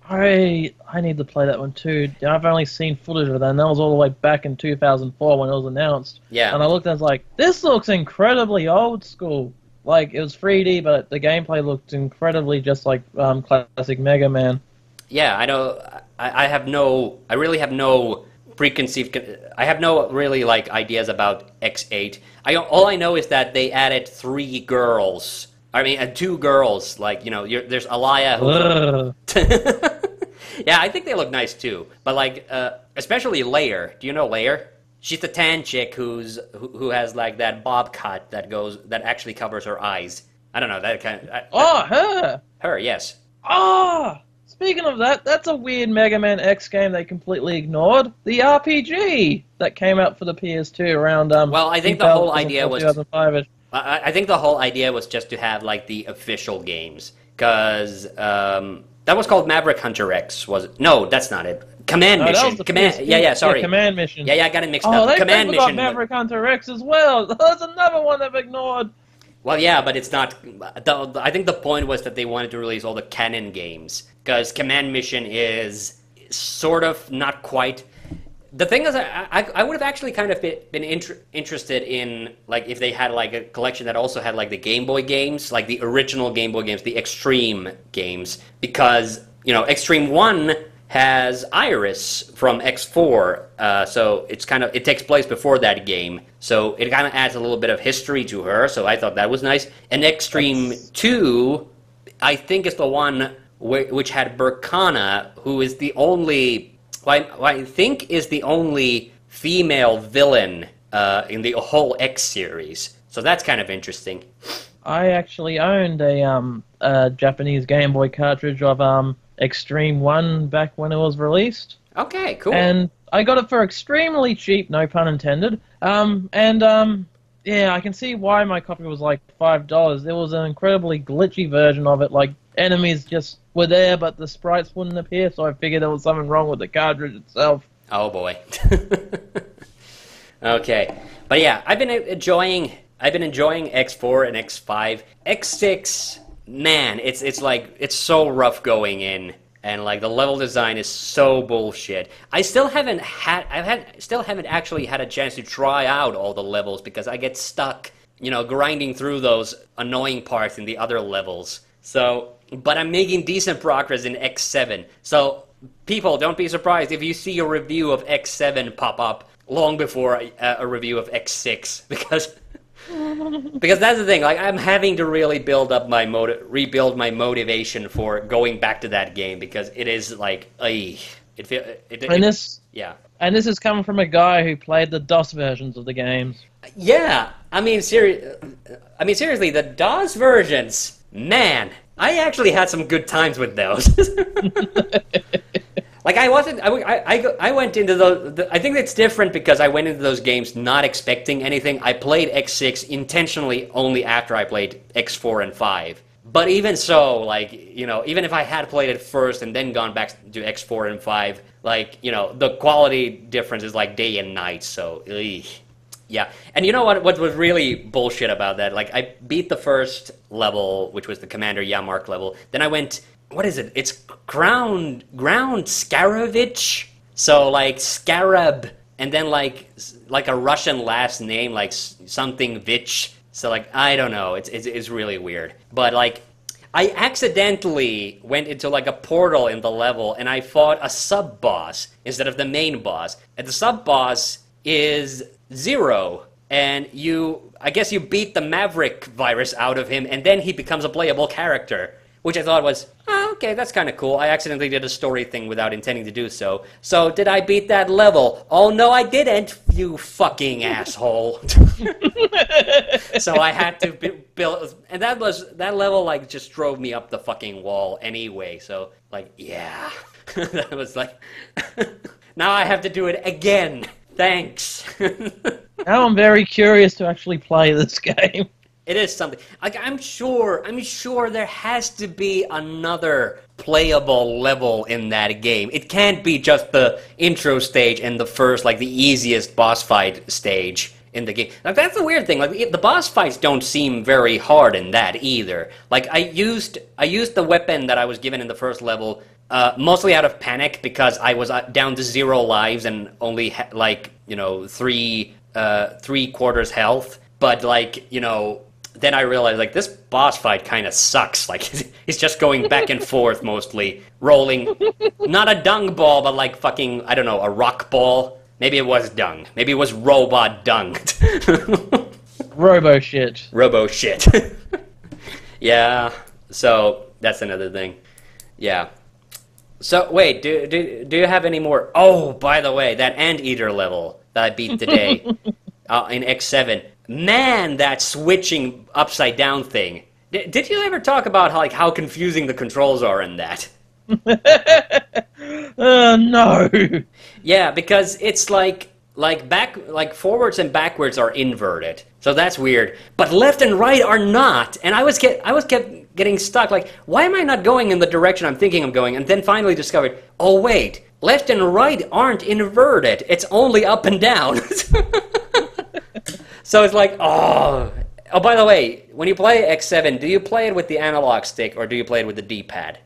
S3: I need to play that one too. I've only seen footage of that, and that was all the way back in 2004 when it was announced.
S2: Yeah.
S3: And I looked and I was like, this looks incredibly old school. Like, it was 3D, but the gameplay looked incredibly just like classic Mega Man.
S2: Yeah, I know. I really have no preconceived. I have no really like ideas about X8. All I know is that they added 3 girls. I mean, 2 girls. Like, there's Alaya who. Yeah, I think they look nice too. But like, especially Layer. Do you know Layer? She's the tan chick who has like that bob cut that actually covers her eyes. I don't know that kind of.
S3: Her.
S2: Her, yes.
S3: Speaking of that, that's a weird Mega Man X game they completely ignored. The RPG that came out for the PS2 around.
S2: Well, I think the whole idea was.
S3: 2005-ish.
S2: I think the whole idea was just to have like the official games, because that was called Maverick Hunter X, was it? No, that's not it. Command Mission. Sorry.
S3: Command Mission.
S2: Yeah, I got it mixed up. Command
S3: they
S2: Mission.
S3: forgot Maverick Hunter X as well. That's another one they've ignored.
S2: Well, yeah, but it's not. I think the point was that they wanted to release all the canon games, because Command Mission is sort of not quite. The thing is, I would have actually kind of been interested in, like, if they had like a collection that also had like the Game Boy games, like the original Game Boy games, the Extreme games, because Extreme 1 has Iris from X4, so it takes place before that game, so it kind of adds a little bit of history to her, so I thought that was nice. And Extreme 2, I think, is the one which had Burkana, who is the only, I think is the only female villain in the whole X series, so that's kind of interesting.
S3: I actually owned a Japanese Game Boy cartridge of Extreme 1 back when it was released.
S2: Okay, cool.
S3: And I got it for extremely cheap, no pun intended. Yeah, I can see why my copy was like $5. It was an incredibly glitchy version of it, like enemies just were there but the sprites wouldn't appear, so I figured there was something wrong with the cartridge itself.
S2: Oh boy. Okay. But yeah, I've been enjoying X4 and X5. X6, man, it's so rough going in, and like the level design is so bullshit. I still haven't actually had a chance to try out all the levels, because I get stuck, grinding through those annoying parts in the other levels. So, but I'm making decent progress in X7. So, people, don't be surprised if you see a review of X7 pop up long before a review of X6, because Because that's the thing, like, I'm having to really build up my rebuild my motivation for going back to that game, because it is like, yeah.
S3: And this is coming from a guy who played the DOS versions of the games.
S2: Yeah, I mean, seriously, the DOS versions, man, I actually had some good times with those. Like, I went into those. I think it's different because I went into those games not expecting anything. I played X6 intentionally only after I played X4 and 5. But even so, like, you know, even if I had played it first and then gone back to X4 and 5, like, you know, the quality difference is like day and night, so, yeah. And you know what was really bullshit about that? Like, I beat the first level, which was the Commander Yamark level. Then I went, what is it? It's Ground Scaravich? So, like, Scarab, and then, like a Russian last name, like something Vich. So, like, I don't know. It's really weird. But, like, I accidentally went into, like, a portal in the level, and I fought a sub-boss instead of the main boss. And the sub-boss is Zero, and I guess you beat the Maverick virus out of him, and then he becomes a playable character, which I thought was, oh, okay, that's kind of cool. I accidentally did a story thing without intending to do so. So, did I beat that level? Oh, no, I didn't, you fucking asshole. So I had to build, and that level, like, just drove me up the fucking wall anyway, so, like, yeah. That was like, now I have to do it again. Thanks.
S3: Now I'm very curious to actually play this game.
S2: It is something. Like, I'm sure there has to be another playable level in that game. It can't be just the intro stage and the first, like, the easiest boss fight stage in the game. Like, that's the weird thing. Like, the boss fights don't seem very hard in that either. Like, I used the weapon that I was given in the first level mostly out of panic, because I was down to 0 lives and only like, you know, 3/4 health. But, like, you know, then I realized, like, this boss fight kind of sucks. Like, he's just going back and forth mostly, rolling not a dung ball, but like fucking, I don't know, a rock ball. Maybe it was dung. Maybe it was robot dung.
S3: Robo shit.
S2: Robo shit. Yeah. So that's another thing. Yeah. So, wait, do you have any more? Oh, by the way, that Anteater level that I beat today in X7. Man, that switching upside down thing. Did you ever talk about how confusing the controls are in that?
S3: No.
S2: Yeah, because it's like forwards and backwards are inverted. So that's weird. But left and right are not. And I was kept getting stuck, like, why am I not going in the direction I'm thinking I'm going? And then finally discovered, oh wait, left and right aren't inverted. It's only up and down. So it's like, oh, by the way, when you play X7, do you play it with the analog stick or do you play it with the D-pad?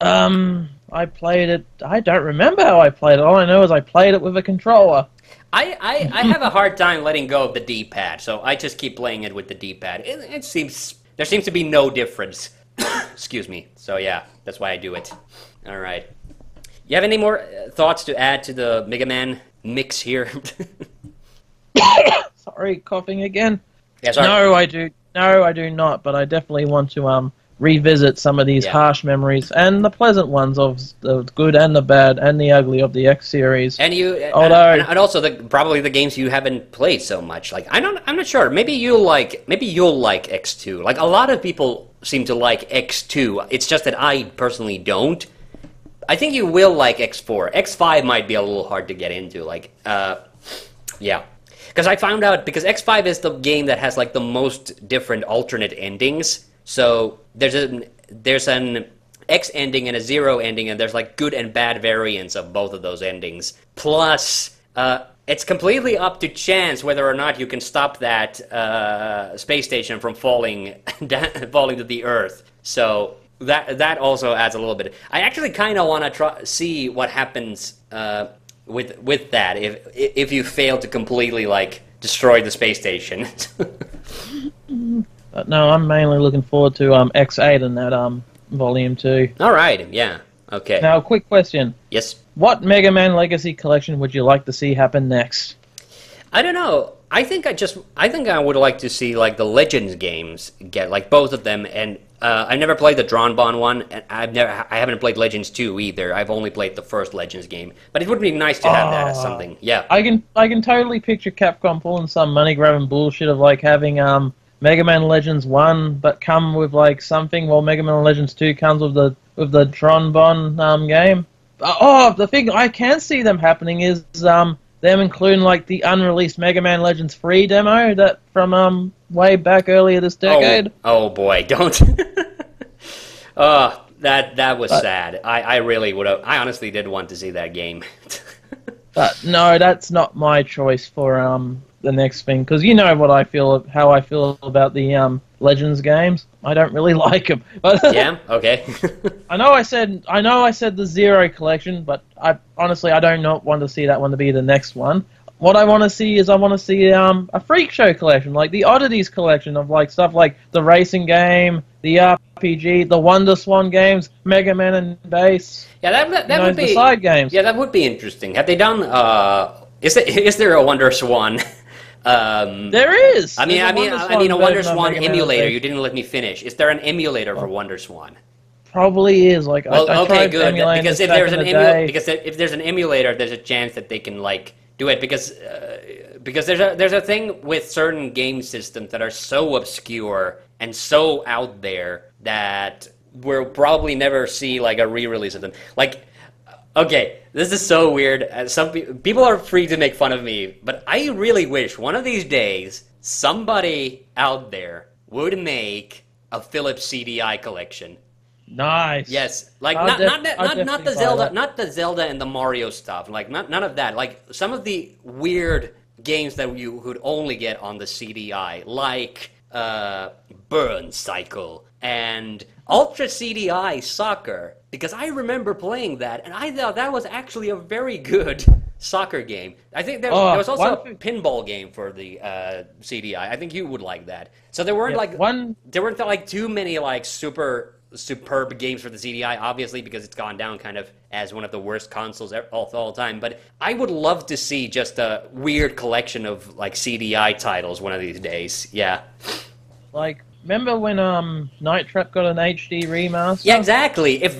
S3: I played it. I don't remember how I played it. All I know is I played it with a controller.
S2: I have a hard time letting go of the D-pad, so I just keep playing it with the D-pad. There seems to be no difference. Excuse me. So yeah, that's why I do it. All right. You have any more thoughts to add to the Mega Man mix here?
S3: Sorry, coughing again.
S2: Yeah, sorry.
S3: No, I do not. But I definitely want to revisit some of these harsh memories and the pleasant ones of the good and the bad and the ugly of the X series.
S2: And and also probably the games you haven't played so much. Like, I'm not sure. Maybe you'll like X2. Like, a lot of people seem to like X2. It's just that I personally don't. I think you will like X4. X5 might be a little hard to get into. Like, yeah. Because I found out, because X5 is the game that has, like, the most different alternate endings. So there's an X ending and a 0 ending, and there's, like, good and bad variants of both of those endings. Plus, it's completely up to chance whether or not you can stop that space station from falling to the Earth. So that also adds a little bit. I actually kind of want to see what happens with that if you fail to completely, like, destroy the space station.
S3: But no, I'm mainly looking forward to X8 and that Volume 2.
S2: All right, yeah, okay.
S3: Now, quick question.
S2: Yes?
S3: What Mega Man Legacy Collection would you like to see happen next?
S2: I don't know. I think I would like to see like the Legends games get like both of them, and I've never played the Dronbon one, and I haven't played Legends 2 either. I've only played the first Legends game, but it would be nice to have that as something. Yeah,
S3: I can totally picture Capcom pulling some money grabbing bullshit of like having Mega Man Legends 1, but come with like something, while Mega Man Legends 2 comes with the Dronbon game. The thing I can see them happening is them including like the unreleased Mega Man Legends free demo that from way back earlier this decade.
S2: Oh boy, don't. That was sad. I really would have. I honestly did want to see that game.
S3: But no, that's not my choice for the next thing, because you know how I feel about the Legends games. I don't really like them. But
S2: yeah. Okay.
S3: I know I said the Zero collection, but I don't not want to see that one to be the next one. What I want to see is a Freak Show collection, like the Oddities collection of like stuff like the racing game, the RPG, the Wonder Swan games, Mega Man and Bass.
S2: Yeah, that would be
S3: the side games.
S2: Yeah, that would be interesting. Have they done? Is there a Wonder Swan?
S3: There is.
S2: I mean, a Wonder Swan emulator. You didn't let me finish. Is there an emulator for Wonder Swan?
S3: Probably is. Like,
S2: well,
S3: I
S2: okay,
S3: tried
S2: good. Because if there's
S3: if
S2: there's an emulator, there's a chance that they can like do it. Because there's a thing with certain game systems that are so obscure and so out there that we'll probably never see like a re-release of them. Like, okay, this is so weird. Some people are free to make fun of me, but I really wish one of these days somebody out there would make a Philips CDI collection.
S3: Nice.
S2: Yes, like not the Zelda and the Mario stuff. Like none of that. Like some of the weird games that you could only get on the CDI, like Burn Cycle and Ultra CDI Soccer, because I remember playing that and I thought that was actually a very good soccer game. I think there was also a pinball game for the CDI. I think you would like that. So there weren't there weren't like too many like superb games for the CDI, obviously, because it's gone down kind of as one of the worst consoles of all time. But I would love to see just a weird collection of like CDI titles one of these days. Yeah.
S3: Like, remember when Night Trap got an HD remaster?
S2: Yeah, exactly. If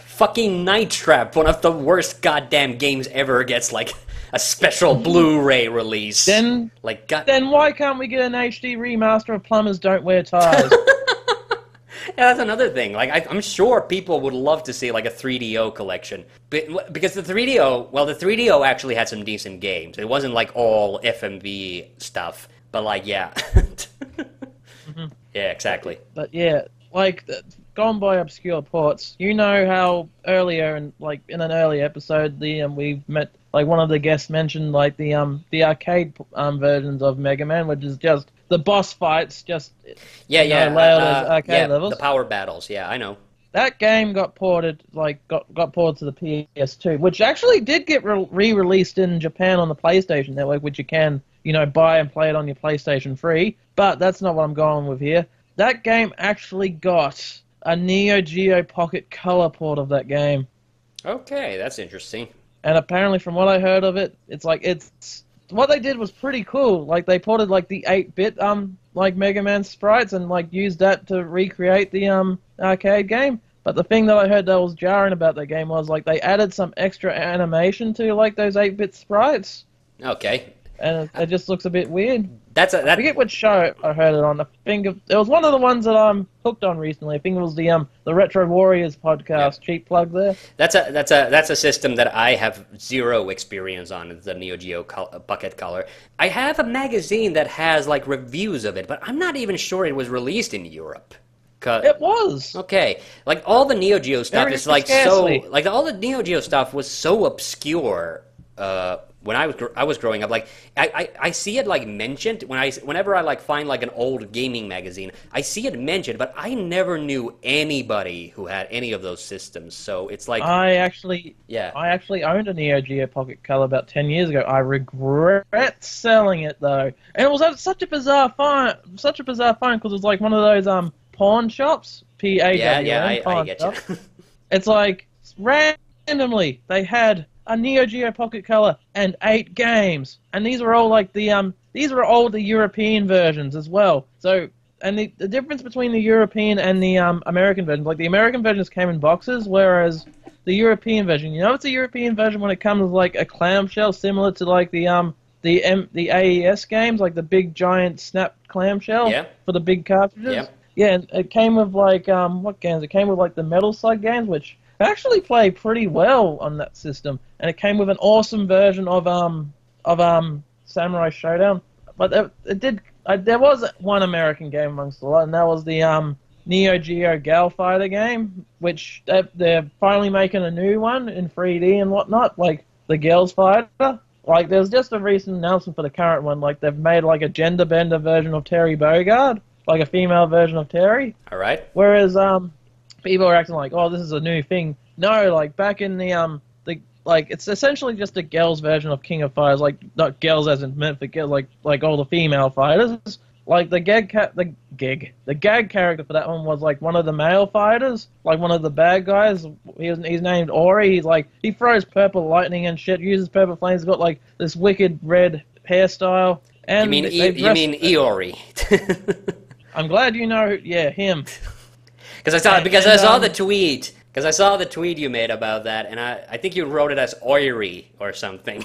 S2: fucking Night Trap, one of the worst goddamn games ever, gets like a special Blu-ray release,
S3: then why can't we get an HD remaster of Plumbers Don't Wear Ties?
S2: Yeah, that's another thing. Like, I'm sure people would love to see like a 3DO collection, because the 3DO actually had some decent games. It wasn't like all FMV stuff, but like, yeah, yeah, exactly.
S3: But yeah, like gone by obscure ports. You know how earlier in an earlier episode, we met like one of the guests mentioned like the arcade versions of Mega Man, which is just the boss fights, just loud as arcade levels.
S2: The power battles. Yeah, I know.
S3: That game got ported, got ported to the PS2, which actually did get re-released in Japan on the PlayStation Network, which you can, buy and play it on your PlayStation free. But that's not what I'm going with here. That game actually got a Neo-Geo Pocket Color port of that game.
S2: Okay, that's interesting.
S3: And apparently, from what I heard of it, what they did was pretty cool. Like, they ported like the 8-bit Mega Man sprites and like used that to recreate the arcade game. But the thing that I heard that was jarring about that game was like they added some extra animation to like those 8-bit sprites.
S2: Okay.
S3: And it just looks a bit weird.
S2: I
S3: forget which show I heard it on. It was one of the ones that I'm hooked on recently. I think it was the Retro Warriors podcast. Yeah. Cheap plug there.
S2: That's a system that I have zero experience on. The Neo-Geo Pocket Color. I have a magazine that has like reviews of it, but I'm not even sure it was released in Europe.
S3: It was.
S2: Okay, like all the Neo-Geo stuff is like
S3: scarcely.
S2: all the Neo-Geo stuff was so obscure. When I was growing up, like I see it like mentioned whenever I like find like an old gaming magazine, I see it mentioned, but I never knew anybody who had any of those systems. So it's like I actually
S3: owned a Neo Geo Pocket Color about 10 years ago. I regret selling it though, and it was such a bizarre find because it was like one of those pawn shops, PAWN.
S2: I get you.
S3: It's like randomly they had a Neo Geo Pocket Color and 8 games, and these were all like the European versions as well. So, and the difference between the European and the American versions, like the American versions came in boxes, whereas the European version, it's a European version when it comes with like a clamshell similar to like the AES games, like the big giant snap clamshell for the big cartridges.
S2: Yeah.
S3: Yeah, and it came with like what games? It came with like the Metal Slug games, which actually play pretty well on that system, and it came with an awesome version of Samurai Showdown. But there was one American game amongst a lot, and that was the Neo Geo Gal Fighter game, which they're finally making a new one in 3D and whatnot, like the Girls Fighter. Like, there's just a recent announcement for the current one, like they've made like a gender bender version of Terry Bogard, like a female version of Terry.
S2: All right.
S3: Whereas people are acting like, oh, this is a new thing. No, like back in the like it's essentially just a girls version of King of Fighters, like not girls as in meant for girls, like all the female fighters. Like the gag character for that one was like one of the male fighters, like one of the bad guys. He's named Ori. He throws purple lightning and shit, uses purple flames, got like this wicked red hairstyle. And
S2: you mean Iori?
S3: I'm glad you know, him.
S2: Because I saw the tweet. Because I saw the tweet you made about that, and I think you wrote it as Oiri or something.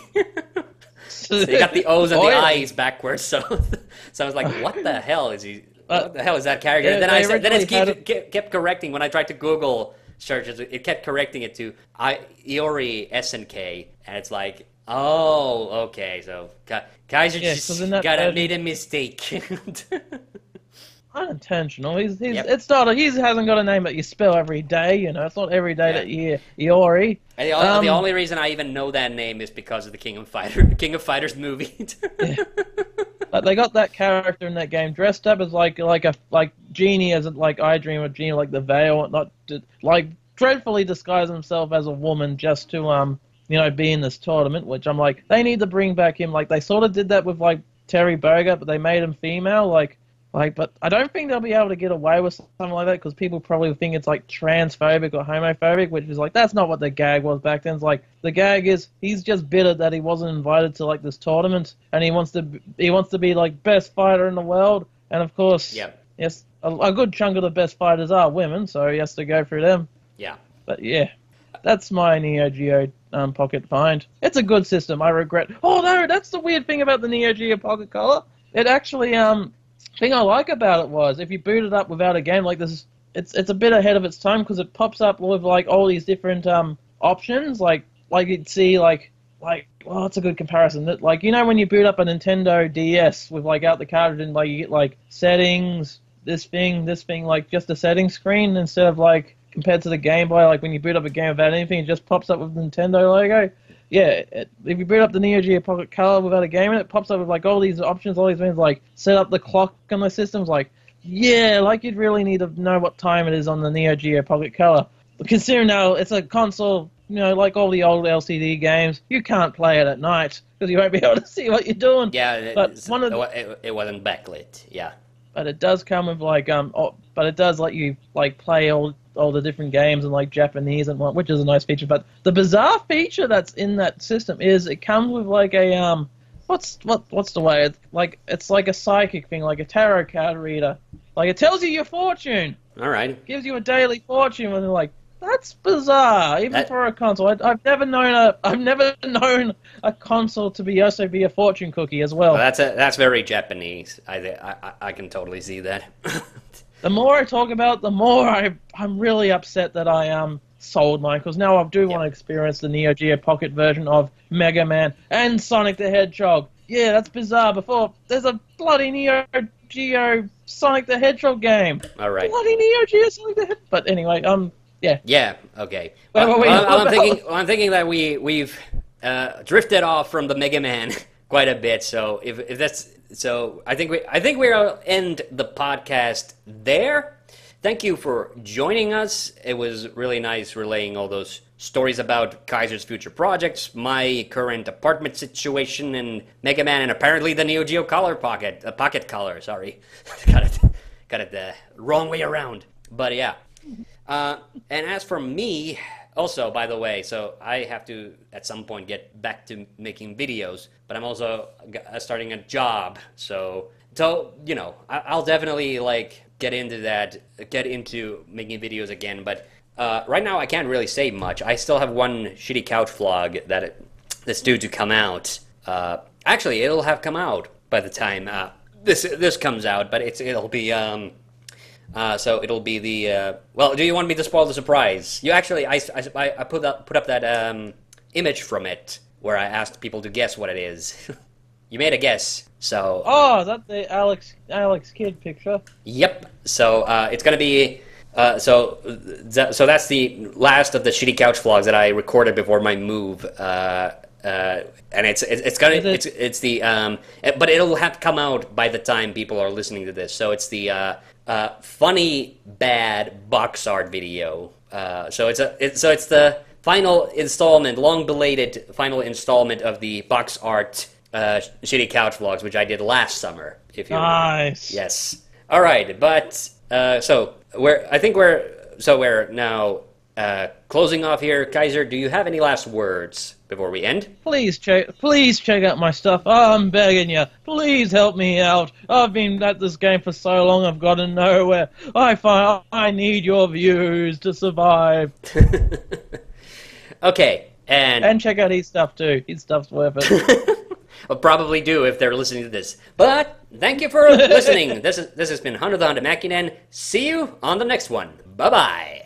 S2: So you got the O's and the I's backwards. So I was like, what the hell is he? What the hell is that character? And then it kept correcting when I tried to Google searches. It kept correcting it to Iori SNK, and it's like, oh, okay. So Kaiser just made a mistake.
S3: Unintentional. He hasn't got a name that you spell every day. It's not every day that you hear Iori.
S2: And the only reason I even know that name is because of the King of Fighters movie.
S3: Yeah. But they got that character in that game dressed up as like Genie, as like I Dream of Genie, like the veil, not like dreadfully disguise himself as a woman just to be in this tournament. Which I'm like, they need to bring back him. Like they sort of did that with like Terry Bogard, but they made him female. But I don't think they'll be able to get away with something like that because people probably think it's like transphobic or homophobic, which is like, that's not what the gag was back then. It's like, the gag is he's just bitter that he wasn't invited to like this tournament, and he wants to be like best fighter in the world, and of course, yes, a good chunk of the best fighters are women, so he has to go through them. Yeah. But yeah, that's my Neo Geo Pocket find. It's a good system. I regret. Oh no, that's the weird thing about the Neo Geo Pocket Color. It actually thing I like about it was if you boot it up without a game like this, it's a bit ahead of its time because it pops up with like all these different options. Like you'd see like well, that's a good comparison. That like when you boot up a Nintendo DS with like out the cartridge and like you get like settings, this thing, like just a settings screen instead of like compared to the Game Boy. Like when you boot up a game without anything, it just pops up with the Nintendo logo. Yeah, if you boot up the Neo Geo Pocket Color without a game in it, pops up with like all these options, all these things like set up the clock on the systems. Like, yeah, like you'd really need to know what time it is on the Neo Geo Pocket Color. Considering now it's a console, like all the old LCD games, you can't play it at night because you won't be able to see what you're doing.
S2: Yeah, but it wasn't backlit. Yeah,
S3: but it does come with like but it does let you like play all the different games in like Japanese and what, which is a nice feature. But the bizarre feature that's in that system is it comes with like a what's the way it's like a psychic thing, like a tarot card reader. Like it tells you your fortune.
S2: All right.
S3: It gives you a daily fortune, and they're like, that's bizarre, even for a console. I've never known a console to also be a fortune cookie as well.
S2: That's very Japanese. I can totally see that.
S3: The more I talk about it, the more I'm really upset that I sold mine, because now I do want to experience the Neo Geo Pocket version of Mega Man and Sonic the Hedgehog. Yeah, that's bizarre. Before, there's a bloody Neo Geo Sonic the Hedgehog game.
S2: All right.
S3: Bloody Neo Geo Sonic the Hedgehog. But ananyway, yeah.
S2: Yeah. Okay. I'm thinking that we've drifted off from the Mega Man quite a bit. So if that's so, I think we'll end the podcast there. Thank you for joining us. It was really nice relaying all those stories about Kaiser's future projects, my current apartment situation, and Mega Man, and apparently the Neo Geo Pocket Color. Sorry, got it the wrong way around. But yeah. And as for me, Also, by the way, so I have to at some point get back to making videos, but I'm also starting a job, so you know, I'll definitely like get into making videos again. But right now, I can't really say much. I still have one shitty couch vlog that's due to come out. Actually, it'll have come out by the time this comes out, but it'll be so it'll be the well. Do you want me to spoil the surprise? You actually, I put up that image from it where I asked people to guess what it is. You made a guess, so.
S3: Oh, is that the Alex Kidd picture?
S2: Yep. So it's gonna be. So that's the last of the shitty couch vlogs that I recorded before my move. And it's the but it'll have to come out by the time people are listening to this. So it's the funny bad box art video. So it's the final installment, long belated final installment of the box art shitty couch vlogs, which I did last summer. If you
S3: nice.
S2: remember. Yes. All right, but so we're now closing off here. Kaiser, do you have any last words before we end?
S3: Please check out my stuff. Oh, I'm begging you. Please help me out. I've been at this game for so long, I've gotten nowhere. I need your views to survive.
S2: Okay, and
S3: check out his stuff too. His stuff's worth it.
S2: I'll probably do if they're listening to this. But thank you for listening. This has been Hunter the Hunter Mäkinen. See you on the next one. Bye bye.